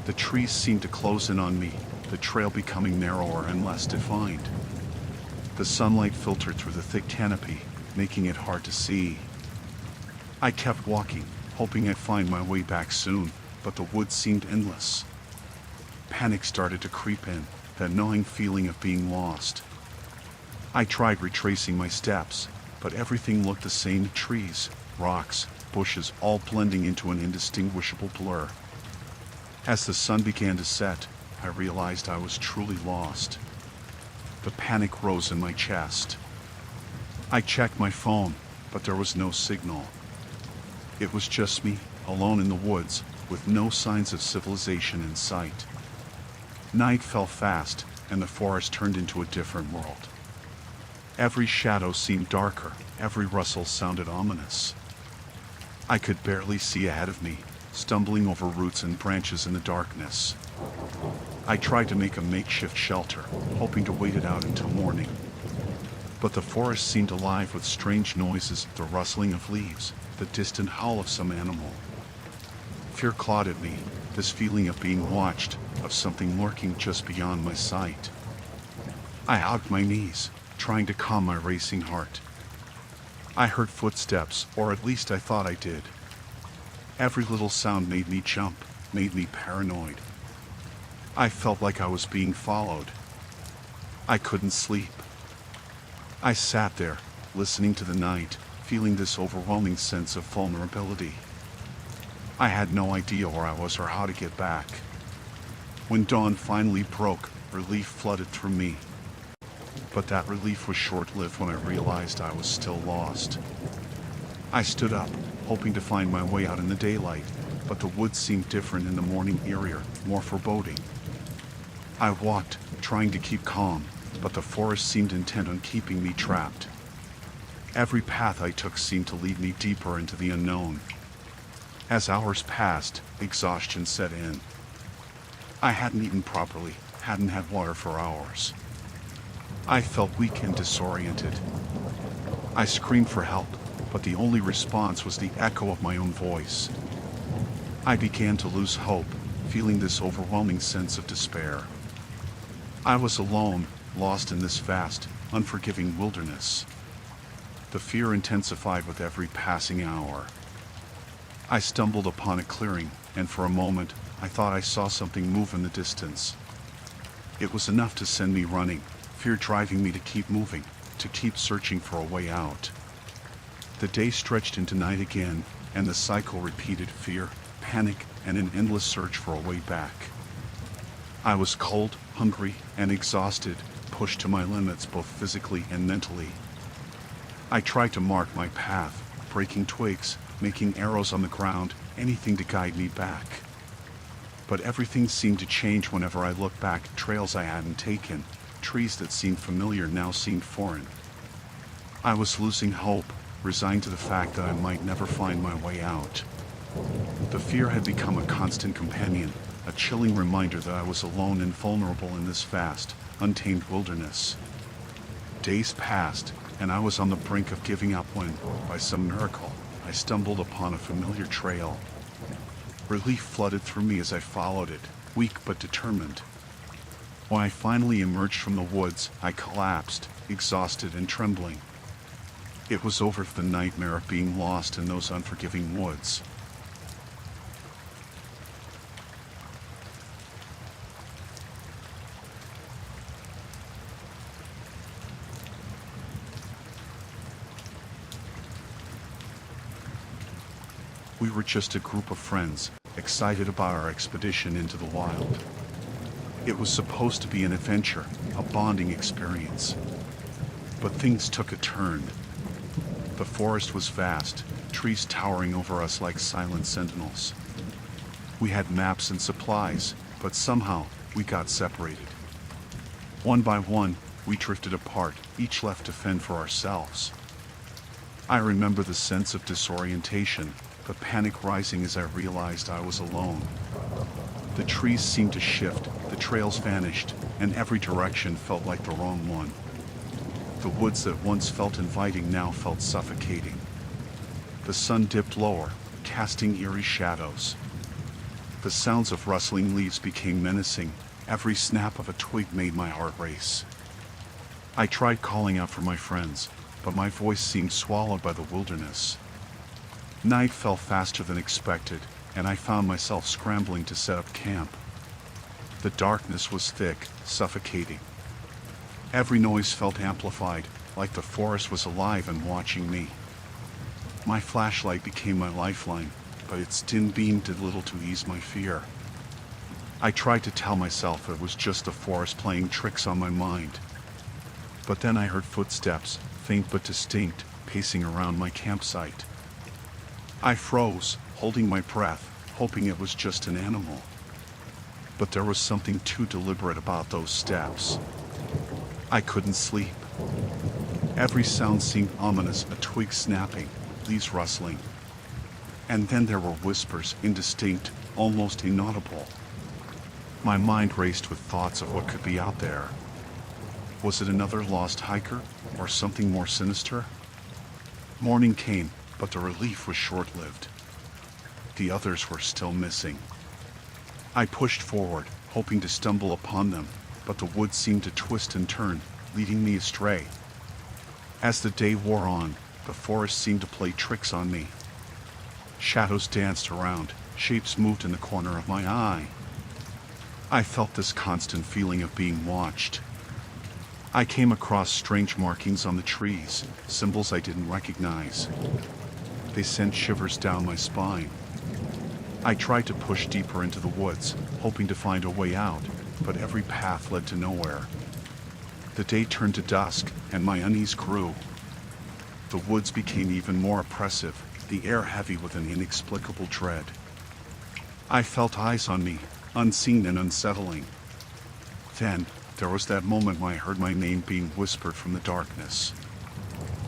The trees seemed to close in on me, the trail becoming narrower and less defined. The sunlight filtered through the thick canopy, making it hard to see. I kept walking, hoping I'd find my way back soon, but the woods seemed endless. Panic started to creep in, that gnawing feeling of being lost. I tried retracing my steps, but everything looked the same: trees, rocks, bushes, all blending into an indistinguishable blur. As the sun began to set, I realized I was truly lost. The panic rose in my chest. I checked my phone, but there was no signal. It was just me, alone in the woods, with no signs of civilization in sight. Night fell fast, and the forest turned into a different world. Every shadow seemed darker, every rustle sounded ominous. I could barely see ahead of me, stumbling over roots and branches in the darkness. I tried to make a makeshift shelter, hoping to wait it out until morning. But the forest seemed alive with strange noises, the rustling of leaves, the distant howl of some animal. Fear clawed at me, this feeling of being watched, of something lurking just beyond my sight. I hugged my knees, trying to calm my racing heart. I heard footsteps, or at least I thought I did. Every little sound made me jump, made me paranoid. I felt like I was being followed. I couldn't sleep. I sat there, listening to the night, feeling this overwhelming sense of vulnerability. I had no idea where I was or how to get back. When dawn finally broke, relief flooded through me. But that relief was short-lived when I realized I was still lost. I stood up, hoping to find my way out in the daylight, but the woods seemed different in the morning, eerier, more foreboding. I walked, trying to keep calm, but the forest seemed intent on keeping me trapped. Every path I took seemed to lead me deeper into the unknown. As hours passed, exhaustion set in. I hadn't eaten properly, hadn't had water for hours. I felt weak and disoriented. I screamed for help, but the only response was the echo of my own voice. I began to lose hope, feeling this overwhelming sense of despair. I was alone, lost in this vast, unforgiving wilderness. The fear intensified with every passing hour. I stumbled upon a clearing, and for a moment, I thought I saw something move in the distance. It was enough to send me running, fear driving me to keep moving, to keep searching for a way out. The day stretched into night again, and the cycle repeated: fear, panic, and an endless search for a way back. I was cold, hungry, and exhausted, pushed to my limits both physically and mentally. I tried to mark my path, breaking twigs, making arrows on the ground, anything to guide me back. But everything seemed to change whenever I looked back, trails I hadn't taken, trees that seemed familiar now seemed foreign. I was losing hope, resigned to the fact that I might never find my way out. The fear had become a constant companion, a chilling reminder that I was alone and vulnerable in this vast, untamed wilderness. Days passed, and I was on the brink of giving up when, by some miracle, I stumbled upon a familiar trail. Relief flooded through me as I followed it, weak but determined. When I finally emerged from the woods, I collapsed, exhausted and trembling. It was over, the nightmare of being lost in those unforgiving woods. We were just a group of friends, excited about our expedition into the wild. It was supposed to be an adventure, a bonding experience. But things took a turn. The forest was vast, trees towering over us like silent sentinels. We had maps and supplies, but somehow we got separated. One by one, we drifted apart, each left to fend for ourselves. I remember the sense of disorientation, the panic rising as I realized I was alone. The trees seemed to shift, the trails vanished, and every direction felt like the wrong one. The woods that once felt inviting now felt suffocating. The sun dipped lower, casting eerie shadows. The sounds of rustling leaves became menacing. Every snap of a twig made my heart race. I tried calling out for my friends, but my voice seemed swallowed by the wilderness. Night fell faster than expected, and I found myself scrambling to set up camp. The darkness was thick, suffocating. Every noise felt amplified, like the forest was alive and watching me. My flashlight became my lifeline, but its dim beam did little to ease my fear. I tried to tell myself it was just the forest playing tricks on my mind. But then I heard footsteps, faint but distinct, pacing around my campsite. I froze, holding my breath, hoping it was just an animal. But there was something too deliberate about those steps. I couldn't sleep. Every sound seemed ominous, a twig snapping, leaves rustling. And then there were whispers, indistinct, almost inaudible. My mind raced with thoughts of what could be out there. Was it another lost hiker, or something more sinister? Morning came, but the relief was short-lived. The others were still missing. I pushed forward, hoping to stumble upon them, but the woods seemed to twist and turn, leading me astray. As the day wore on, the forest seemed to play tricks on me. Shadows danced around, shapes moved in the corner of my eye. I felt this constant feeling of being watched. I came across strange markings on the trees, symbols I didn't recognize. They sent shivers down my spine. I tried to push deeper into the woods, hoping to find a way out, but every path led to nowhere. The day turned to dusk, and my unease grew. The woods became even more oppressive, the air heavy with an inexplicable dread. I felt eyes on me, unseen and unsettling. Then, there was that moment when I heard my name being whispered from the darkness.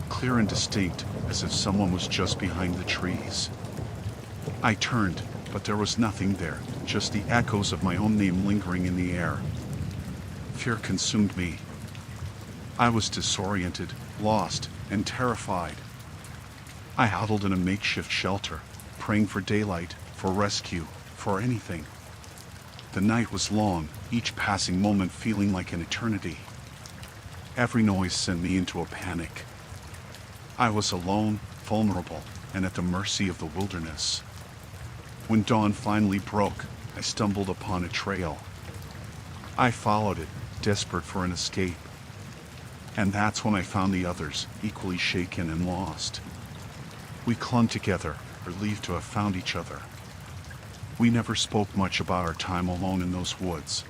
Clear and distinct, as if someone was just behind the trees. I turned, but there was nothing there, just the echoes of my own name lingering in the air. Fear consumed me. I was disoriented, lost, and terrified. I huddled in a makeshift shelter, praying for daylight, for rescue, for anything. The night was long, each passing moment feeling like an eternity. Every noise sent me into a panic. I was alone, vulnerable, and at the mercy of the wilderness. When dawn finally broke, I stumbled upon a trail. I followed it, desperate for an escape. And that's when I found the others, equally shaken and lost. We clung together, relieved to have found each other. We never spoke much about our time alone in those woods.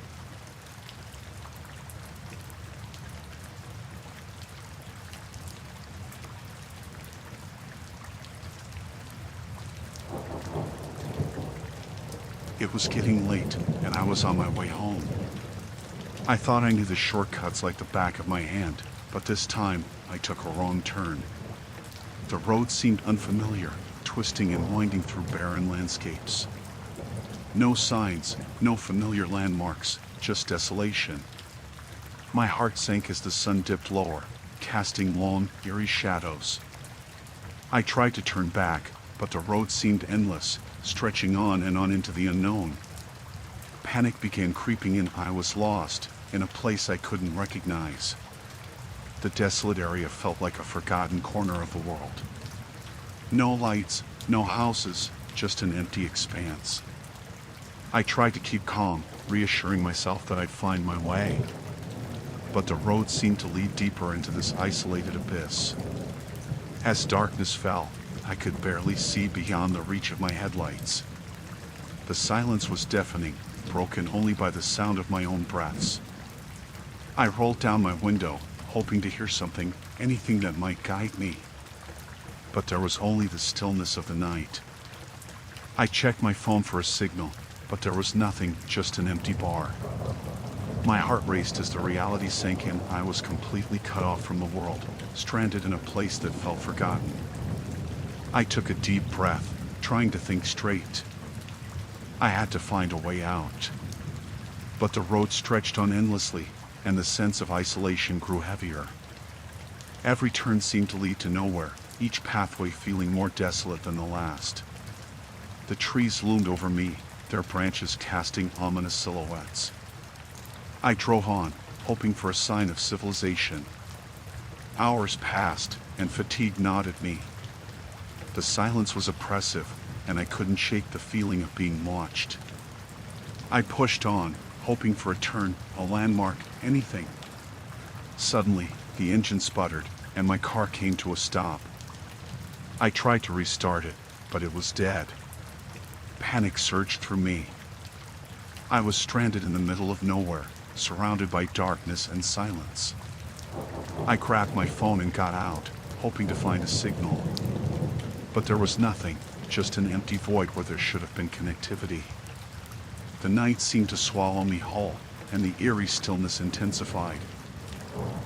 It was getting late, and I was on my way home. I thought I knew the shortcuts like the back of my hand, but this time I took a wrong turn. The road seemed unfamiliar, twisting and winding through barren landscapes. No signs, no familiar landmarks, just desolation. My heart sank as the sun dipped lower, casting long, eerie shadows. I tried to turn back, but the road seemed endless, stretching on and on into the unknown. Panic began creeping in. I was lost, in a place I couldn't recognize. The desolate area felt like a forgotten corner of the world. No lights, no houses, just an empty expanse. I tried to keep calm, reassuring myself that I'd find my way. But the road seemed to lead deeper into this isolated abyss. As darkness fell, I could barely see beyond the reach of my headlights. The silence was deafening, broken only by the sound of my own breaths. I rolled down my window, hoping to hear something, anything that might guide me. But there was only the stillness of the night. I checked my phone for a signal, but there was nothing, just an empty bar. My heart raced as the reality sank in. I was completely cut off from the world, stranded in a place that felt forgotten. I took a deep breath, trying to think straight. I had to find a way out. But the road stretched on endlessly, and the sense of isolation grew heavier. Every turn seemed to lead to nowhere, each pathway feeling more desolate than the last. The trees loomed over me, their branches casting ominous silhouettes. I drove on, hoping for a sign of civilization. Hours passed, and fatigue gnawed at me. The silence was oppressive, and I couldn't shake the feeling of being watched. I pushed on, hoping for a turn, a landmark, anything. Suddenly, the engine sputtered, and my car came to a stop. I tried to restart it, but it was dead. Panic surged through me. I was stranded in the middle of nowhere, surrounded by darkness and silence. I grabbed my phone and got out, hoping to find a signal. But there was nothing, just an empty void where there should have been connectivity. The night seemed to swallow me whole, and the eerie stillness intensified.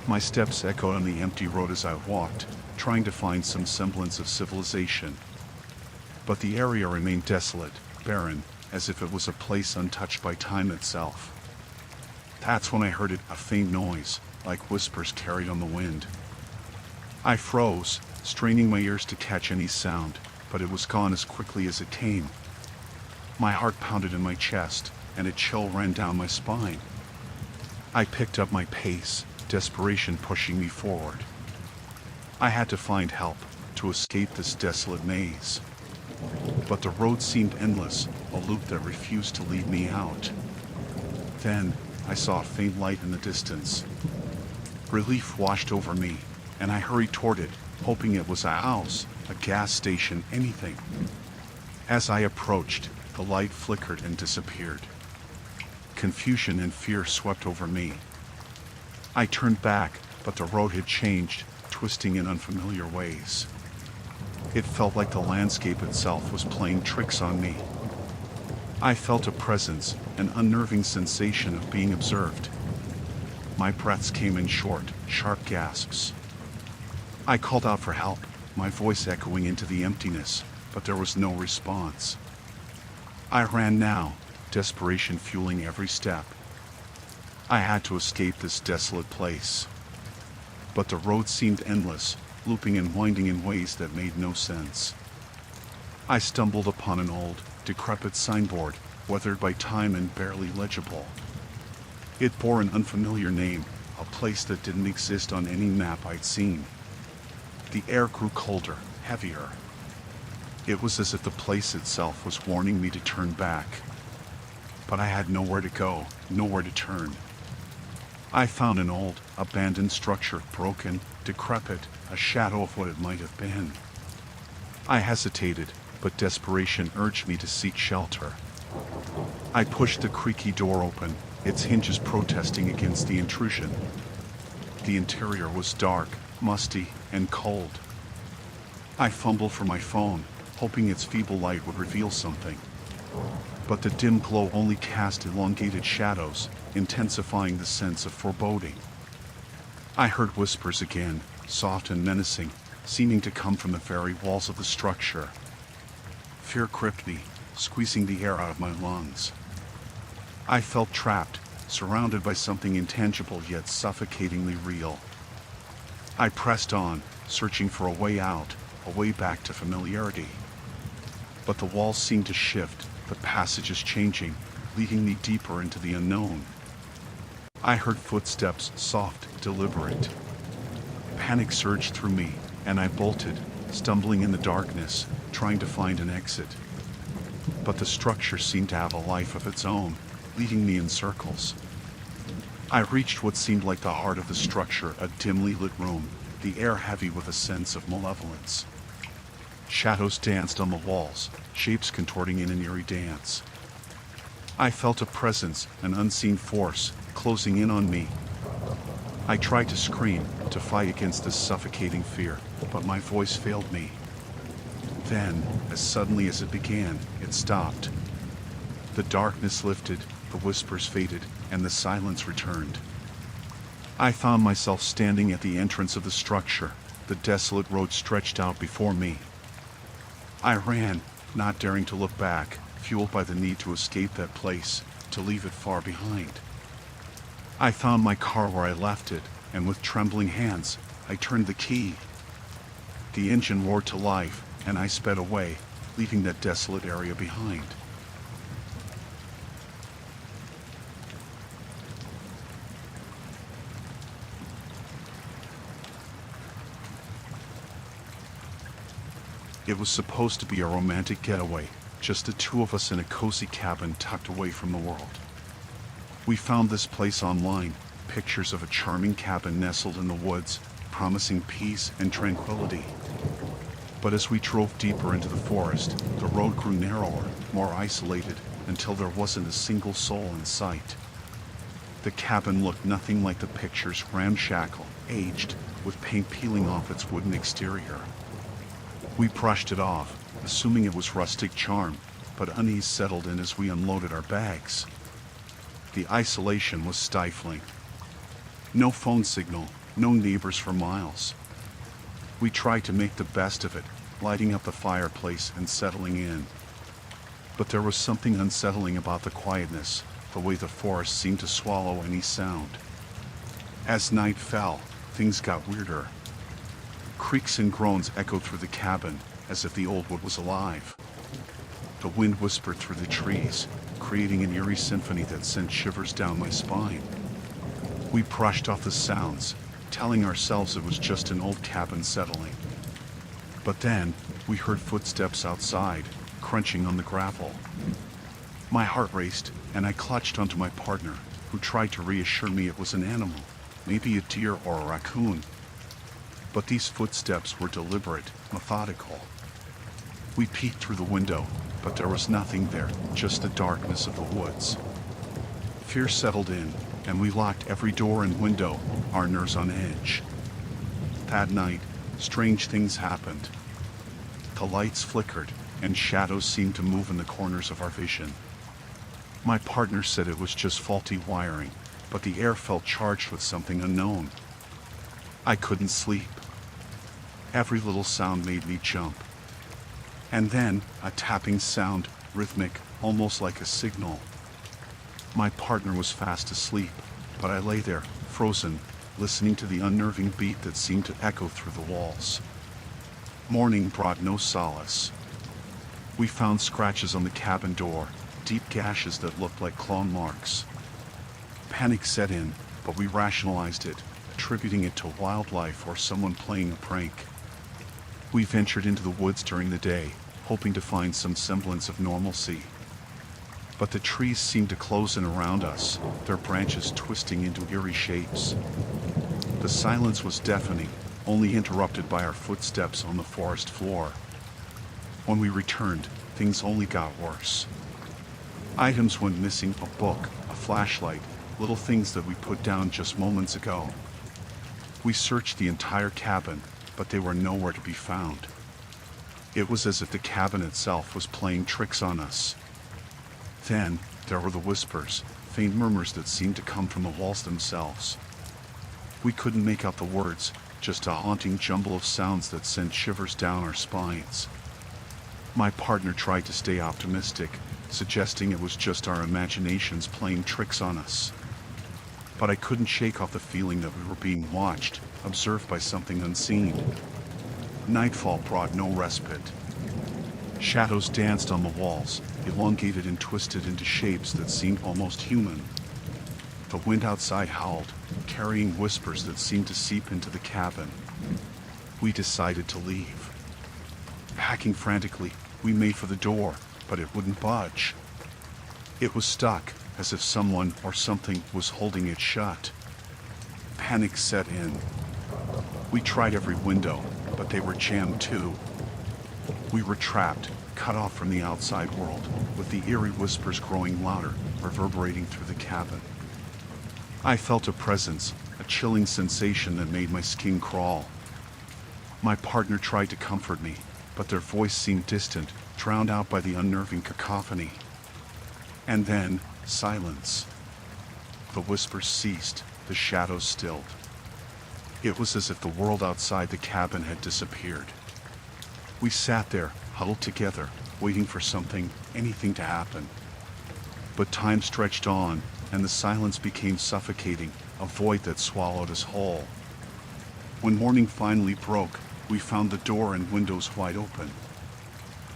My steps echoed on the empty road as I walked, trying to find some semblance of civilization. But the area remained desolate, barren, as if it was a place untouched by time itself. That's when I heard it, a faint noise, like whispers carried on the wind. I froze, straining my ears to catch any sound, but it was gone as quickly as it came. My heart pounded in my chest, and a chill ran down my spine. I picked up my pace, desperation pushing me forward. I had to find help, to escape this desolate maze. But the road seemed endless, a loop that refused to lead me out. Then, I saw a faint light in the distance. Relief washed over me, and I hurried toward it, hoping it was a house, a gas station, anything. As I approached, the light flickered and disappeared. Confusion and fear swept over me. I turned back, but the road had changed, twisting in unfamiliar ways. It felt like the landscape itself was playing tricks on me. I felt a presence, an unnerving sensation of being observed. My breaths came in short, sharp gasps. I called out for help, my voice echoing into the emptiness, but there was no response. I ran now, desperation fueling every step. I had to escape this desolate place. But the road seemed endless, looping and winding in ways that made no sense. I stumbled upon an old, decrepit signboard, weathered by time and barely legible. It bore an unfamiliar name, a place that didn't exist on any map I'd seen. The air grew colder, heavier. It was as if the place itself was warning me to turn back. But I had nowhere to go, nowhere to turn. I found an old, abandoned structure, broken, decrepit, a shadow of what it might have been. I hesitated, but desperation urged me to seek shelter. I pushed the creaky door open, its hinges protesting against the intrusion. The interior was dark, musty, and cold. I fumbled for my phone, hoping its feeble light would reveal something. But the dim glow only cast elongated shadows, intensifying the sense of foreboding. I heard whispers again, soft and menacing, seeming to come from the very walls of the structure. Fear gripped me, squeezing the air out of my lungs. I felt trapped, surrounded by something intangible yet suffocatingly real. I pressed on, searching for a way out, a way back to familiarity. But the walls seemed to shift, the passages changing, leading me deeper into the unknown. I heard footsteps, soft, deliberate. Panic surged through me, and I bolted, stumbling in the darkness, trying to find an exit. But the structure seemed to have a life of its own, leading me in circles. I reached what seemed like the heart of the structure, a dimly lit room, the air heavy with a sense of malevolence. Shadows danced on the walls, shapes contorting in an eerie dance. I felt a presence, an unseen force, closing in on me. I tried to scream, to fight against this suffocating fear, but my voice failed me. Then, as suddenly as it began, it stopped. The darkness lifted, the whispers faded, and the silence returned. I found myself standing at the entrance of the structure. The desolate road stretched out before me. I ran, not daring to look back, fueled by the need to escape that place, to leave it far behind. I found my car where I left it, and with trembling hands, I turned the key. The engine roared to life, and I sped away, leaving that desolate area behind. It was supposed to be a romantic getaway, just the two of us in a cozy cabin tucked away from the world. We found this place online, pictures of a charming cabin nestled in the woods, promising peace and tranquility. But as we drove deeper into the forest, the road grew narrower, more isolated, until there wasn't a single soul in sight. The cabin looked nothing like the pictures, ramshackle, aged, with paint peeling off its wooden exterior. We brushed it off, assuming it was rustic charm, but unease settled in as we unloaded our bags. The isolation was stifling. No phone signal, no neighbors for miles. We tried to make the best of it, lighting up the fireplace and settling in. But there was something unsettling about the quietness, the way the forest seemed to swallow any sound. As night fell, things got weirder. Creaks and groans echoed through the cabin, as if the old wood was alive. The wind whispered through the trees, creating an eerie symphony that sent shivers down my spine. We brushed off the sounds, telling ourselves it was just an old cabin settling. But then, we heard footsteps outside, crunching on the gravel. My heart raced, and I clutched onto my partner, who tried to reassure me it was an animal, maybe a deer or a raccoon. But these footsteps were deliberate, methodical. We peeked through the window, but there was nothing there, just the darkness of the woods. Fear settled in, and we locked every door and window, our nerves on edge. That night, strange things happened. The lights flickered, and shadows seemed to move in the corners of our vision. My partner said it was just faulty wiring, but the air felt charged with something unknown. I couldn't sleep. Every little sound made me jump. And then, a tapping sound, rhythmic, almost like a signal. My partner was fast asleep, but I lay there, frozen, listening to the unnerving beat that seemed to echo through the walls. Morning brought no solace. We found scratches on the cabin door, deep gashes that looked like claw marks. Panic set in, but we rationalized it, attributing it to wildlife or someone playing a prank. We ventured into the woods during the day, hoping to find some semblance of normalcy. But the trees seemed to close in around us, their branches twisting into eerie shapes. The silence was deafening, only interrupted by our footsteps on the forest floor. When we returned, things only got worse. Items went missing: a book, a flashlight, little things that we put down just moments ago. We searched the entire cabin, but they were nowhere to be found. It was as if the cabin itself was playing tricks on us. Then, there were the whispers, faint murmurs that seemed to come from the walls themselves. We couldn't make out the words, just a haunting jumble of sounds that sent shivers down our spines. My partner tried to stay optimistic, suggesting it was just our imaginations playing tricks on us. But I couldn't shake off the feeling that we were being watched, observed by something unseen. Nightfall brought no respite. Shadows danced on the walls, elongated and twisted into shapes that seemed almost human. The wind outside howled, carrying whispers that seemed to seep into the cabin. We decided to leave. Packing frantically, we made for the door, but it wouldn't budge. It was stuck, as if someone or something was holding it shut. Panic set in. We tried every window, but they were jammed too. We were trapped, cut off from the outside world, with the eerie whispers growing louder, reverberating through the cabin. I felt a presence, a chilling sensation that made my skin crawl. My partner tried to comfort me, but their voice seemed distant, drowned out by the unnerving cacophony. And then, silence. The whispers ceased, the shadows stilled. It was as if the world outside the cabin had disappeared. We sat there, huddled together, waiting for something, anything to happen. But time stretched on, and the silence became suffocating, a void that swallowed us whole. When morning finally broke, we found the door and windows wide open.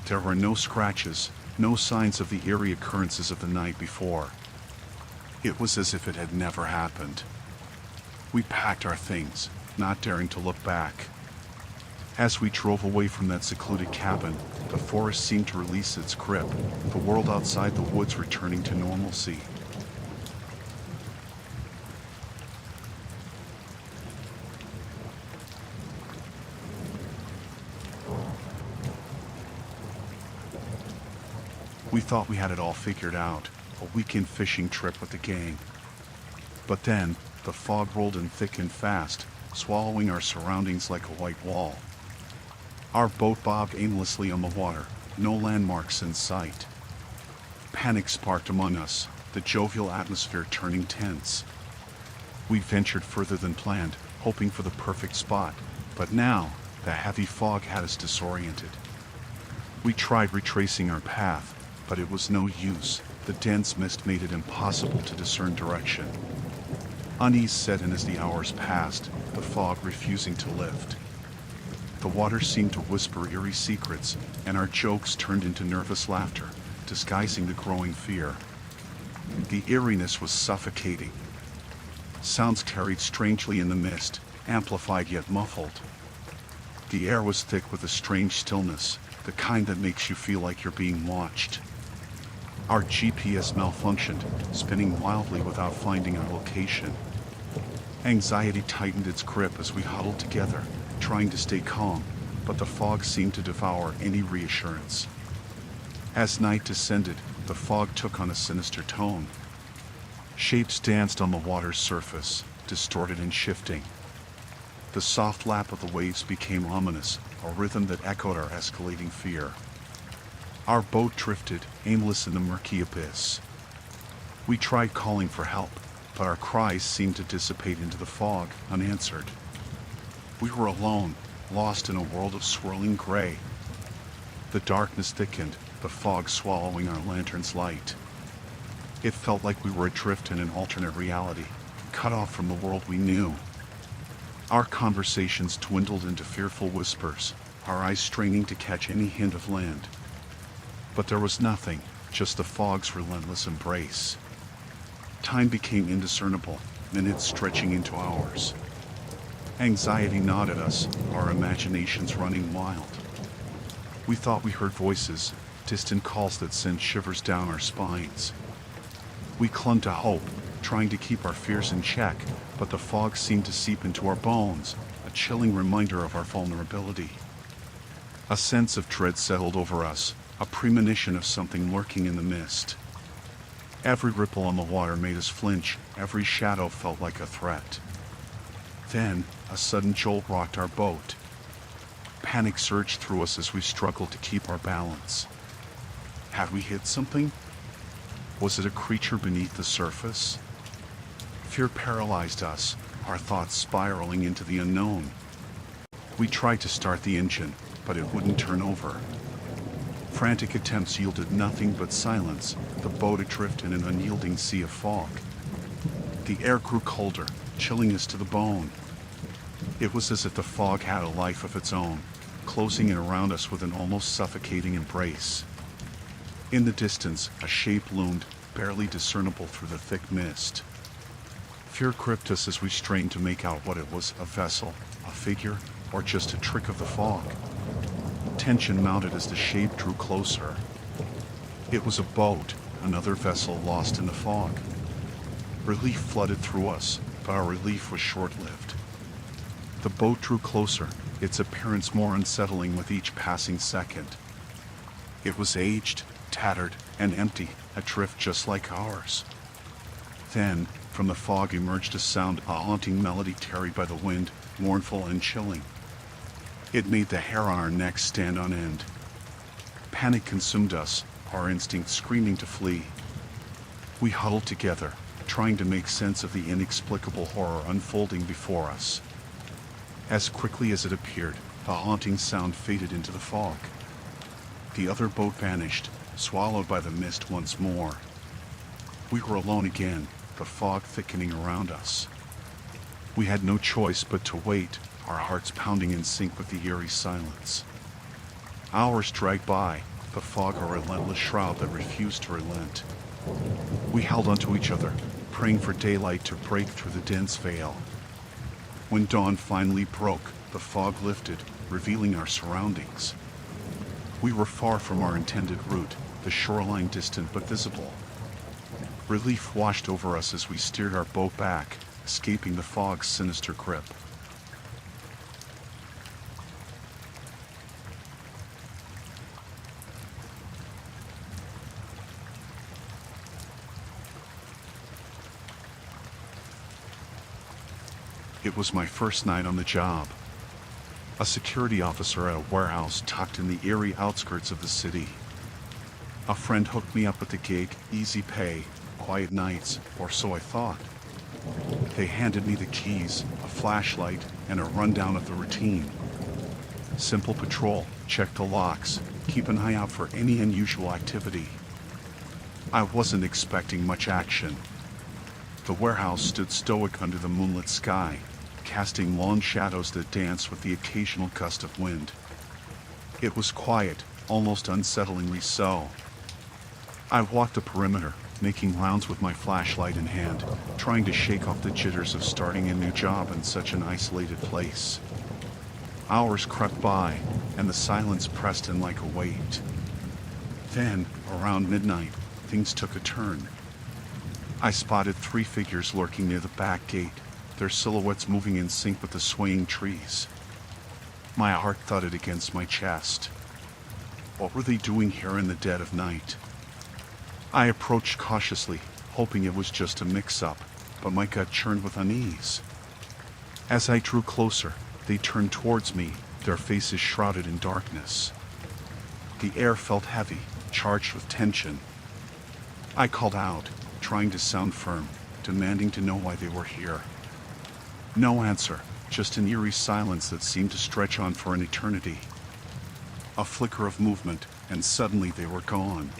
There were no scratches, no signs of the eerie occurrences of the night before. It was as if it had never happened. We packed our things, not daring to look back. As we drove away from that secluded cabin, the forest seemed to release its grip, the world outside the woods returning to normalcy. We thought we had it all figured out, a weekend fishing trip with the gang. But then, the fog rolled in thick and fast, swallowing our surroundings like a white wall. Our boat bobbed aimlessly on the water, no landmarks in sight. Panic sparked among us, the jovial atmosphere turning tense. We ventured further than planned, hoping for the perfect spot, but now, the heavy fog had us disoriented. We tried retracing our path, but it was no use. The dense mist made it impossible to discern direction. Unease set in as the hours passed, the fog refusing to lift. The water seemed to whisper eerie secrets, and our jokes turned into nervous laughter, disguising the growing fear. The eeriness was suffocating. Sounds carried strangely in the mist, amplified yet muffled. The air was thick with a strange stillness, the kind that makes you feel like you're being watched. Our GPS malfunctioned, spinning wildly without finding our location. Anxiety tightened its grip as we huddled together, trying to stay calm, but the fog seemed to devour any reassurance. As night descended, the fog took on a sinister tone. Shapes danced on the water's surface, distorted and shifting. The soft lap of the waves became ominous, a rhythm that echoed our escalating fear. Our boat drifted, aimless in the murky abyss. We tried calling for help, but our cries seemed to dissipate into the fog, unanswered. We were alone, lost in a world of swirling gray. The darkness thickened, the fog swallowing our lantern's light. It felt like we were adrift in an alternate reality, cut off from the world we knew. Our conversations dwindled into fearful whispers, our eyes straining to catch any hint of land. But there was nothing, just the fog's relentless embrace. Time became indiscernible, minutes stretching into hours. Anxiety gnawed at us, our imaginations running wild. We thought we heard voices, distant calls that sent shivers down our spines. We clung to hope, trying to keep our fears in check, but the fog seemed to seep into our bones, a chilling reminder of our vulnerability. A sense of dread settled over us, a premonition of something lurking in the mist. Every ripple on the water made us flinch, every shadow felt like a threat. Then, a sudden jolt rocked our boat. Panic surged through us as we struggled to keep our balance. Had we hit something? Was it a creature beneath the surface? Fear paralyzed us, our thoughts spiraling into the unknown. We tried to start the engine, but it wouldn't turn over. Frantic attempts yielded nothing but silence, the boat adrift in an unyielding sea of fog. The air grew colder, chilling us to the bone. It was as if the fog had a life of its own, closing in around us with an almost suffocating embrace. In the distance, a shape loomed, barely discernible through the thick mist. Fear gripped us as we strained to make out what it was, a vessel, a figure, or just a trick of the fog. Tension mounted as the shape drew closer. It was a boat, another vessel lost in the fog. Relief flooded through us, but our relief was short-lived. The boat drew closer, its appearance more unsettling with each passing second. It was aged, tattered, and empty, adrift just like ours. Then, from the fog emerged a sound, a haunting melody carried by the wind, mournful and chilling. It made the hair on our necks stand on end. Panic consumed us, our instincts screaming to flee. We huddled together, trying to make sense of the inexplicable horror unfolding before us. As quickly as it appeared, the haunting sound faded into the fog. The other boat vanished, swallowed by the mist once more. We were alone again, the fog thickening around us. We had no choice but to wait, our hearts pounding in sync with the eerie silence. Hours dragged by, the fog a relentless shroud that refused to relent. We held onto each other, praying for daylight to break through the dense veil. When dawn finally broke, the fog lifted, revealing our surroundings. We were far from our intended route, the shoreline distant but visible. Relief washed over us as we steered our boat back, escaping the fog's sinister grip. It was my first night on the job. A security officer at a warehouse tucked in the eerie outskirts of the city. A friend hooked me up with the gig, easy pay, quiet nights, or so I thought. They handed me the keys, a flashlight, and a rundown of the routine. Simple patrol, check the locks, keep an eye out for any unusual activity. I wasn't expecting much action. The warehouse stood stoic under the moonlit sky, casting long shadows that danced with the occasional gust of wind. It was quiet, almost unsettlingly so. I walked the perimeter, making rounds with my flashlight in hand, trying to shake off the jitters of starting a new job in such an isolated place. Hours crept by, and the silence pressed in like a weight. Then, around midnight, things took a turn. I spotted 3 figures lurking near the back gate, their silhouettes moving in sync with the swaying trees. My heart thudded against my chest. What were they doing here in the dead of night? I approached cautiously, hoping it was just a mix-up, but my gut churned with unease. As I drew closer, they turned towards me, their faces shrouded in darkness. The air felt heavy, charged with tension. I called out, trying to sound firm, demanding to know why they were here. No answer, just an eerie silence that seemed to stretch on for an eternity. A flicker of movement, and suddenly they were gone.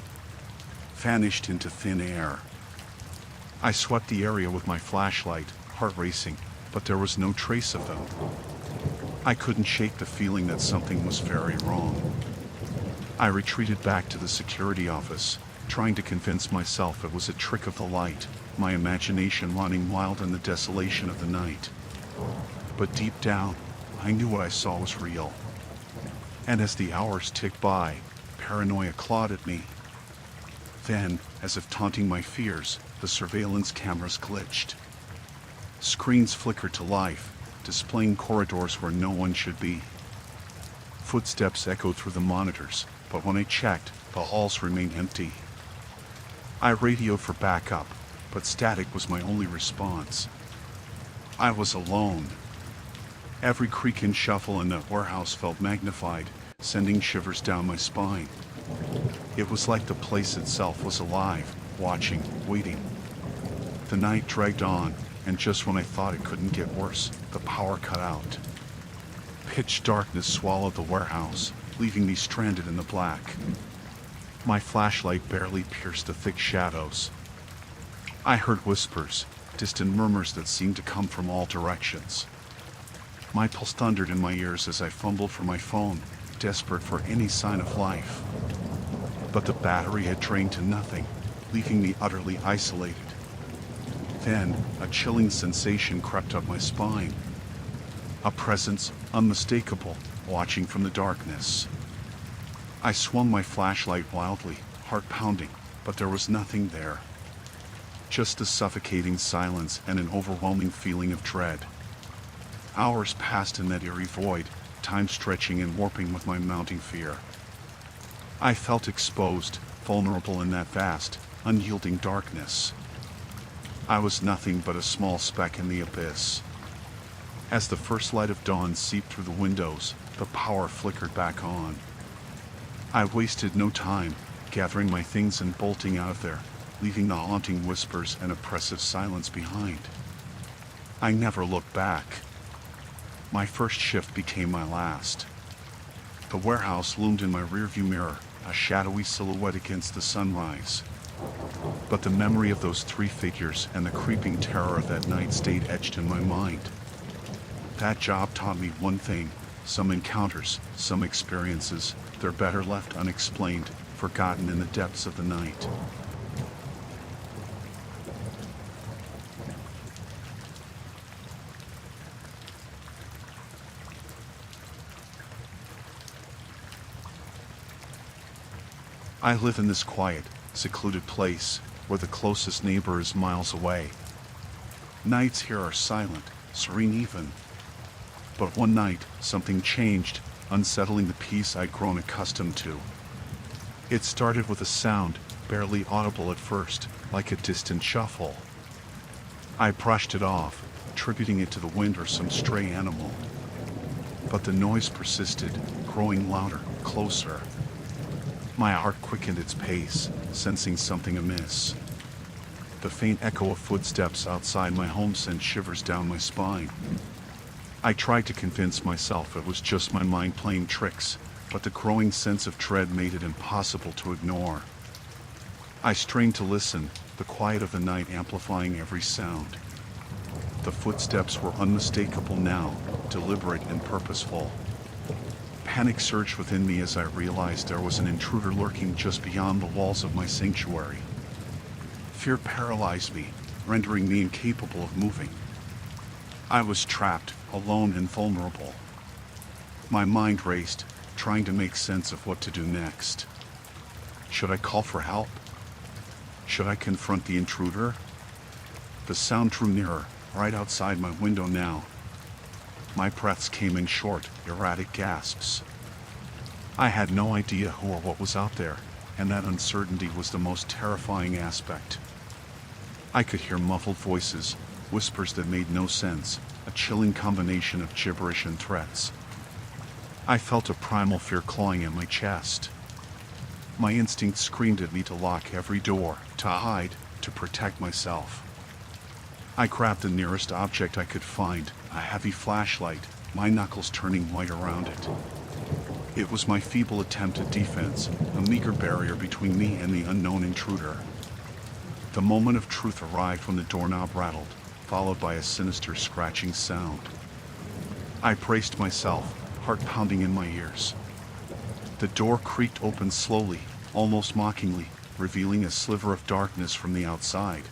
Vanished into thin air. I swept the area with my flashlight, heart racing, but there was no trace of them. I couldn't shake the feeling that something was very wrong. I retreated back to the security office, trying to convince myself it was a trick of the light, my imagination running wild in the desolation of the night. But deep down, I knew what I saw was real. And as the hours ticked by, paranoia clawed at me. Then, as if taunting my fears, the surveillance cameras glitched. Screens flickered to life, displaying corridors where no one should be. Footsteps echoed through the monitors, but when I checked, the halls remained empty. I radioed for backup, but static was my only response. I was alone. Every creak and shuffle in that warehouse felt magnified, sending shivers down my spine. It was like the place itself was alive, watching, waiting. The night dragged on, and just when I thought it couldn't get worse, the power cut out. Pitch darkness swallowed the warehouse, leaving me stranded in the black. My flashlight barely pierced the thick shadows. I heard whispers, distant murmurs that seemed to come from all directions. My pulse thundered in my ears as I fumbled for my phone, desperate for any sign of life. But the battery had drained to nothing, leaving me utterly isolated. Then, a chilling sensation crept up my spine. A presence, unmistakable, watching from the darkness. I swung my flashlight wildly, heart pounding, but there was nothing there. Just a suffocating silence and an overwhelming feeling of dread. Hours passed in that eerie void, time stretching and warping with my mounting fear. I felt exposed, vulnerable in that vast, unyielding darkness. I was nothing but a small speck in the abyss. As the first light of dawn seeped through the windows, the power flickered back on. I wasted no time, gathering my things and bolting out of there, leaving the haunting whispers and oppressive silence behind. I never looked back. My first shift became my last. The warehouse loomed in my rearview mirror, a shadowy silhouette against the sunrise. But the memory of those three figures and the creeping terror of that night stayed etched in my mind. That job taught me one thing: some encounters, some experiences, they're better left unexplained, forgotten in the depths of the night. I live in this quiet, secluded place, where the closest neighbor is miles away. Nights here are silent, serene even. But one night, something changed, unsettling the peace I'd grown accustomed to. It started with a sound, barely audible at first, like a distant shuffle. I brushed it off, attributing it to the wind or some stray animal. But the noise persisted, growing louder, closer. My heart quickened its pace, sensing something amiss. The faint echo of footsteps outside my home sent shivers down my spine. I tried to convince myself it was just my mind playing tricks, but the growing sense of dread made it impossible to ignore. I strained to listen, the quiet of the night amplifying every sound. The footsteps were unmistakable now, deliberate and purposeful. Panic surged within me as I realized there was an intruder lurking just beyond the walls of my sanctuary. Fear paralyzed me, rendering me incapable of moving. I was trapped, alone and vulnerable. My mind raced, trying to make sense of what to do next. Should I call for help? Should I confront the intruder? The sound drew nearer, right outside my window now. My breaths came in short, erratic gasps. I had no idea who or what was out there, and that uncertainty was the most terrifying aspect. I could hear muffled voices, whispers that made no sense, a chilling combination of gibberish and threats. I felt a primal fear clawing at my chest. My instinct screamed at me to lock every door, to hide, to protect myself. I grabbed the nearest object I could find, a heavy flashlight, my knuckles turning white around it. It was my feeble attempt at defense, a meager barrier between me and the unknown intruder. The moment of truth arrived when the doorknob rattled, followed by a sinister scratching sound. I braced myself, heart pounding in my ears. The door creaked open slowly, almost mockingly, revealing a sliver of darkness from the outside.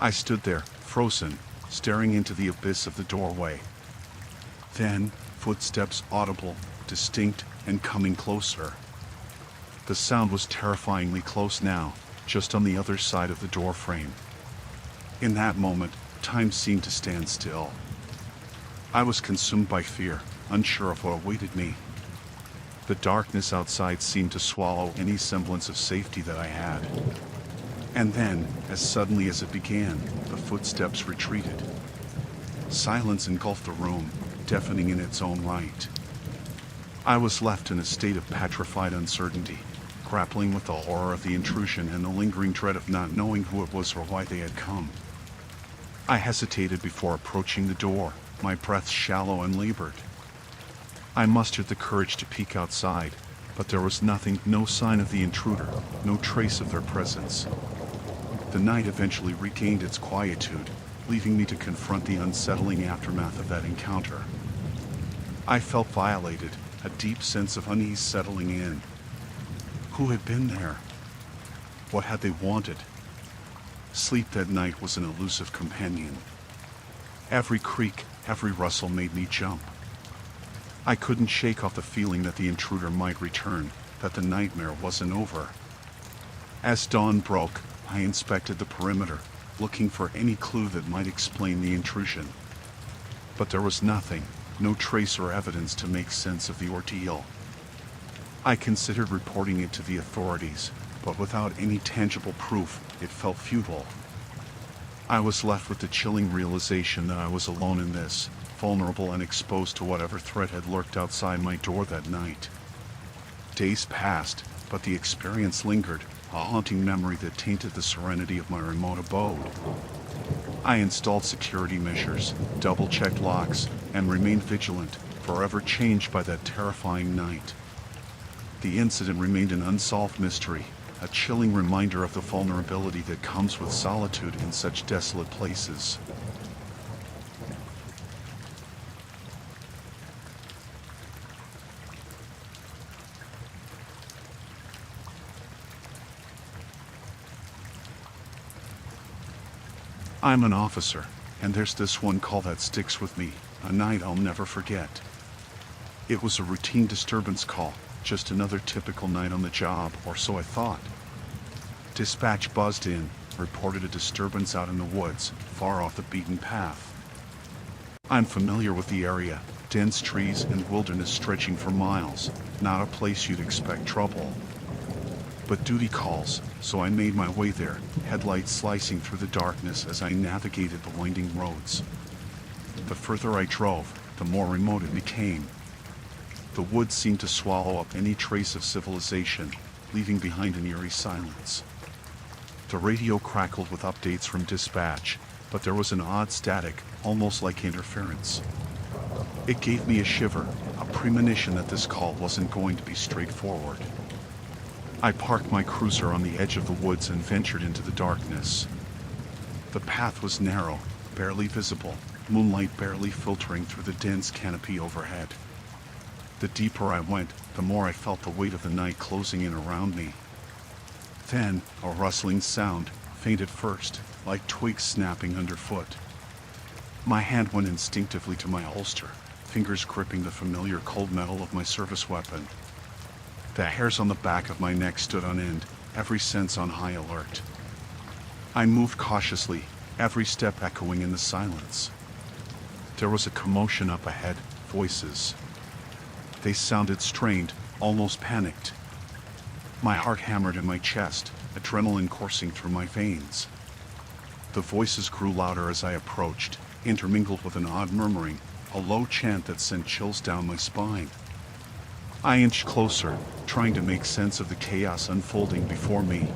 I stood there, frozen, staring into the abyss of the doorway. Then, footsteps audible, distinct, and coming closer. The sound was terrifyingly close now, just on the other side of the door frame. In that moment, time seemed to stand still. I was consumed by fear, unsure of what awaited me. The darkness outside seemed to swallow any semblance of safety that I had. And then, as suddenly as it began, the footsteps retreated. Silence engulfed the room, deafening in its own right. I was left in a state of petrified uncertainty, grappling with the horror of the intrusion and the lingering dread of not knowing who it was or why they had come. I hesitated before approaching the door, my breath shallow and labored. I mustered the courage to peek outside, but there was nothing, no sign of the intruder, no trace of their presence. The night eventually regained its quietude, leaving me to confront the unsettling aftermath of that encounter. I felt violated, a deep sense of unease settling in. Who had been there? What had they wanted? Sleep that night was an elusive companion. Every creak, every rustle made me jump. I couldn't shake off the feeling that the intruder might return, that the nightmare wasn't over. As dawn broke, I inspected the perimeter, looking for any clue that might explain the intrusion. but there was nothing, no trace or evidence to make sense of the ordeal. I considered reporting it to the authorities, but without any tangible proof, it felt futile. I was left with the chilling realization that I was alone in this, vulnerable and exposed to whatever threat had lurked outside my door that night. Days passed, but the experience lingered, a haunting memory that tainted the serenity of my remote abode. I installed security measures, double-checked locks, and remained vigilant, forever changed by that terrifying night. The incident remained an unsolved mystery, a chilling reminder of the vulnerability that comes with solitude in such desolate places. I'm an officer, and there's this one call that sticks with me, a night I'll never forget. It was a routine disturbance call, just another typical night on the job, or so I thought. Dispatch buzzed in, reported a disturbance out in the woods, far off the beaten path. I'm familiar with the area, dense trees and wilderness stretching for miles, not a place you'd expect trouble. But duty calls, so I made my way there, headlights slicing through the darkness as I navigated the winding roads. The further I drove, the more remote it became. The woods seemed to swallow up any trace of civilization, leaving behind an eerie silence. The radio crackled with updates from dispatch, but there was an odd static, almost like interference. It gave me a shiver, a premonition that this call wasn't going to be straightforward. I parked my cruiser on the edge of the woods and ventured into the darkness. The path was narrow, barely visible, moonlight barely filtering through the dense canopy overhead. The deeper I went, the more I felt the weight of the night closing in around me. Then, a rustling sound, faint at first, like twigs snapping underfoot. My hand went instinctively to my holster, fingers gripping the familiar cold metal of my service weapon. The hairs on the back of my neck stood on end, every sense on high alert. I moved cautiously, every step echoing in the silence. There was a commotion up ahead, voices. They sounded strained, almost panicked. My heart hammered in my chest, adrenaline coursing through my veins. The voices grew louder as I approached, intermingled with an odd murmuring, a low chant that sent chills down my spine. I inched closer, trying to make sense of the chaos unfolding before me.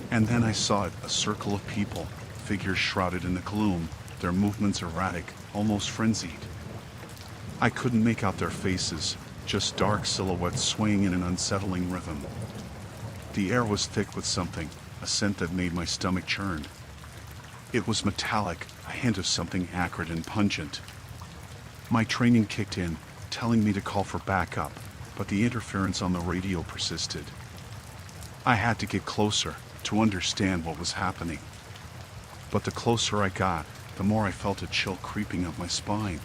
And then I saw it, a circle of people, figures shrouded in the gloom, their movements erratic, almost frenzied. I couldn't make out their faces, just dark silhouettes swaying in an unsettling rhythm. The air was thick with something, a scent that made my stomach churn. It was metallic, a hint of something acrid and pungent. My training kicked in, telling me to call for backup, but the interference on the radio persisted. I had to get closer to understand what was happening. But the closer I got, the more I felt a chill creeping up my spine.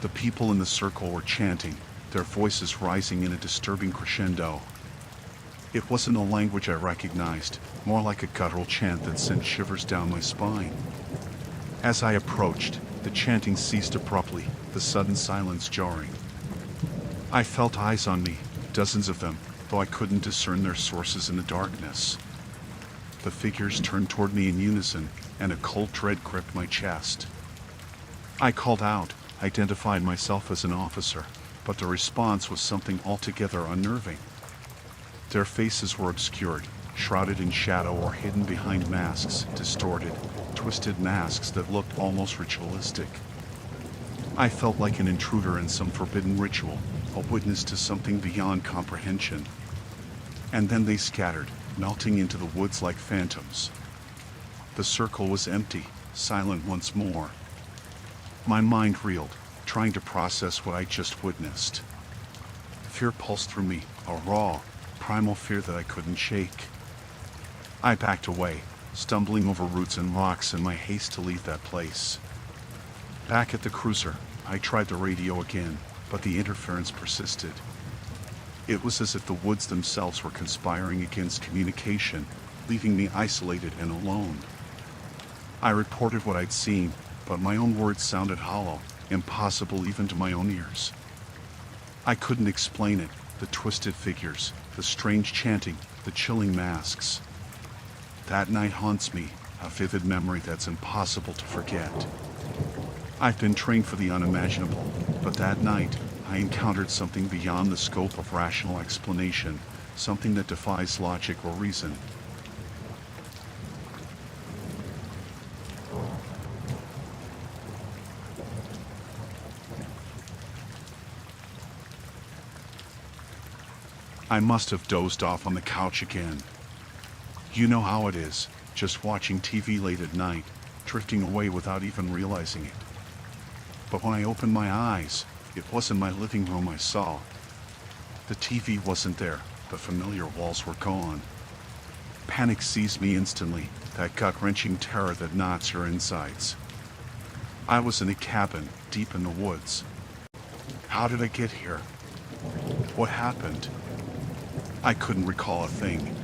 The people in the circle were chanting, their voices rising in a disturbing crescendo. It wasn't a language I recognized, more like a guttural chant that sent shivers down my spine. As I approached, the chanting ceased abruptly, the sudden silence jarring. I felt eyes on me, dozens of them, though I couldn't discern their sources in the darkness. The figures turned toward me in unison, and a cold dread gripped my chest. I called out, identified myself as an officer, but the response was something altogether unnerving. Their faces were obscured, shrouded in shadow or hidden behind masks, distorted, twisted masks that looked almost ritualistic. I felt like an intruder in some forbidden ritual, a witness to something beyond comprehension. And then they scattered, melting into the woods like phantoms. The circle was empty, silent once more. My mind reeled, trying to process what I just witnessed. Fear pulsed through me, a raw, primal fear that I couldn't shake. I backed away, stumbling over roots and rocks in my haste to leave that place. Back at the cruiser, I tried the radio again, but the interference persisted. It was as if the woods themselves were conspiring against communication, leaving me isolated and alone. I reported what I'd seen, but my own words sounded hollow, impossible even to my own ears. I couldn't explain it, the twisted figures, the strange chanting, the chilling masks. That night haunts me, a vivid memory that's impossible to forget. I've been trained for the unimaginable, but that night, I encountered something beyond the scope of rational explanation, something that defies logic or reason. I must have dozed off on the couch again. You know how it is, just watching TV late at night, drifting away without even realizing it. But when I opened my eyes, it wasn't my living room I saw. The TV wasn't there, the familiar walls were gone. Panic seized me instantly, that gut-wrenching terror that knots your insides. I was in a cabin, deep in the woods. How did I get here? What happened? I couldn't recall a thing.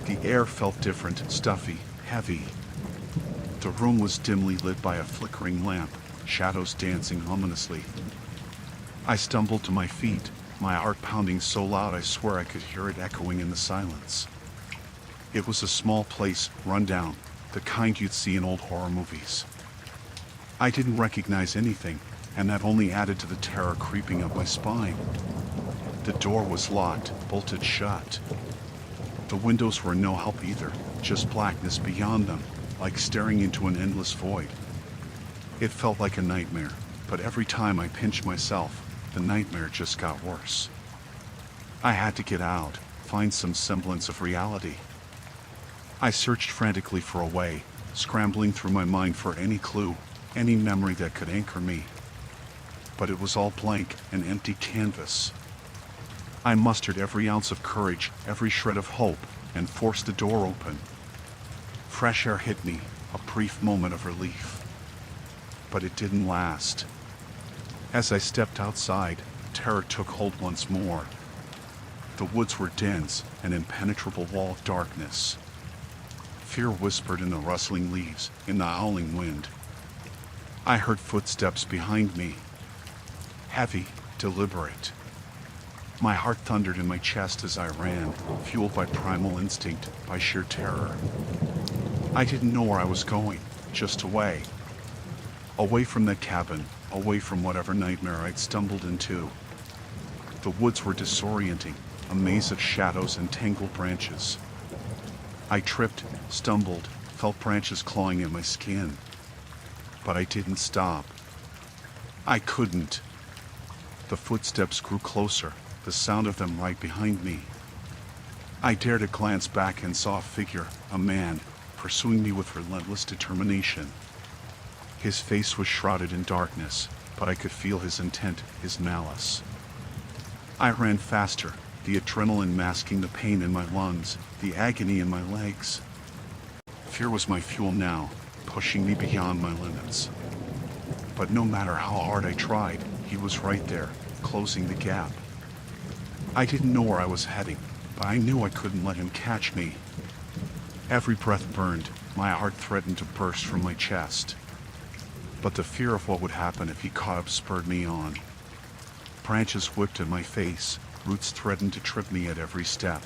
The air felt different, stuffy, heavy. The room was dimly lit by a flickering lamp, shadows dancing ominously. I stumbled to my feet, my heart pounding so loud I swear I could hear it echoing in the silence. It was a small place, run down, the kind you'd see in old horror movies. I didn't recognize anything, and that only added to the terror creeping up my spine. The door was locked, bolted shut. The windows were no help either, just blackness beyond them, like staring into an endless void. It felt like a nightmare, but every time I pinched myself, the nightmare just got worse. I had to get out, find some semblance of reality. I searched frantically for a way, scrambling through my mind for any clue, any memory that could anchor me. But it was all blank, an empty canvas. I mustered every ounce of courage, every shred of hope, and forced the door open. Fresh air hit me, a brief moment of relief. But it didn't last. As I stepped outside, terror took hold once more. The woods were dense, an impenetrable wall of darkness. Fear whispered in the rustling leaves, in the howling wind. I heard footsteps behind me. Heavy, deliberate. My heart thundered in my chest as I ran, fueled by primal instinct, by sheer terror. I didn't know where I was going, just away. Away from that cabin, away from whatever nightmare I'd stumbled into. The woods were disorienting, a maze of shadows and tangled branches. I tripped, stumbled, felt branches clawing at my skin. But I didn't stop. I couldn't. The footsteps grew closer, the sound of them right behind me. I dared to glance back and saw a figure, a man, pursuing me with relentless determination. His face was shrouded in darkness, but I could feel his intent, his malice. I ran faster, the adrenaline masking the pain in my lungs, the agony in my legs. Fear was my fuel now, pushing me beyond my limits. But no matter how hard I tried, he was right there, closing the gap. I didn't know where I was heading, but I knew I couldn't let him catch me. Every breath burned, my heart threatened to burst from my chest. But the fear of what would happen if he caught up spurred me on. Branches whipped at my face, roots threatened to trip me at every step.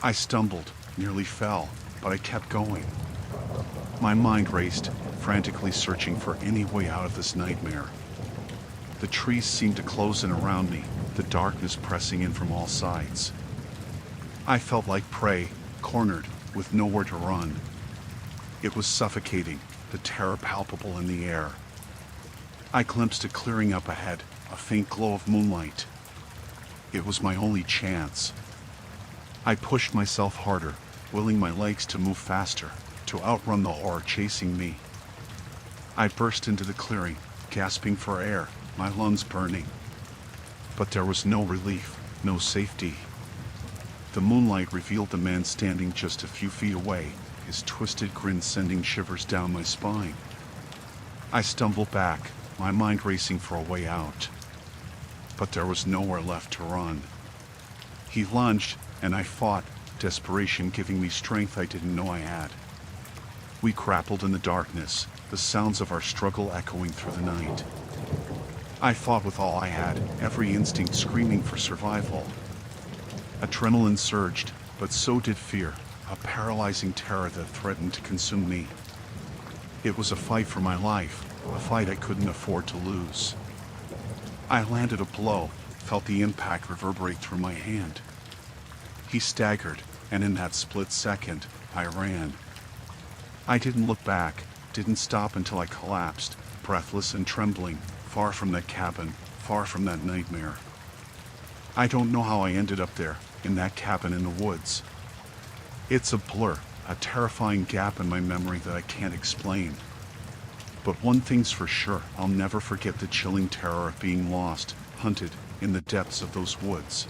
I stumbled, nearly fell, but I kept going. My mind raced, frantically searching for any way out of this nightmare. The trees seemed to close in around me, the darkness pressing in from all sides. I felt like prey, cornered, with nowhere to run. It was suffocating, the terror palpable in the air. I glimpsed a clearing up ahead, a faint glow of moonlight. It was my only chance. I pushed myself harder, willing my legs to move faster, to outrun the horror chasing me. I burst into the clearing, gasping for air, my lungs burning. But there was no relief, no safety. The moonlight revealed the man standing just a few feet away, his twisted grin sending shivers down my spine. I stumbled back, my mind racing for a way out. But there was nowhere left to run. He lunged, and I fought, desperation giving me strength I didn't know I had. We grappled in the darkness, the sounds of our struggle echoing through the night. I fought with all I had, every instinct screaming for survival. Adrenaline surged, but so did fear, a paralyzing terror that threatened to consume me. It was a fight for my life, a fight I couldn't afford to lose. I landed a blow, felt the impact reverberate through my hand. He staggered, and in that split second, I ran. I didn't look back, didn't stop until I collapsed, breathless and trembling, far from that cabin, far from that nightmare. I don't know how I ended up there, in that cabin in the woods. It's a blur, a terrifying gap in my memory that I can't explain. But one thing's for sure, I'll never forget the chilling terror of being lost, hunted, in the depths of those woods.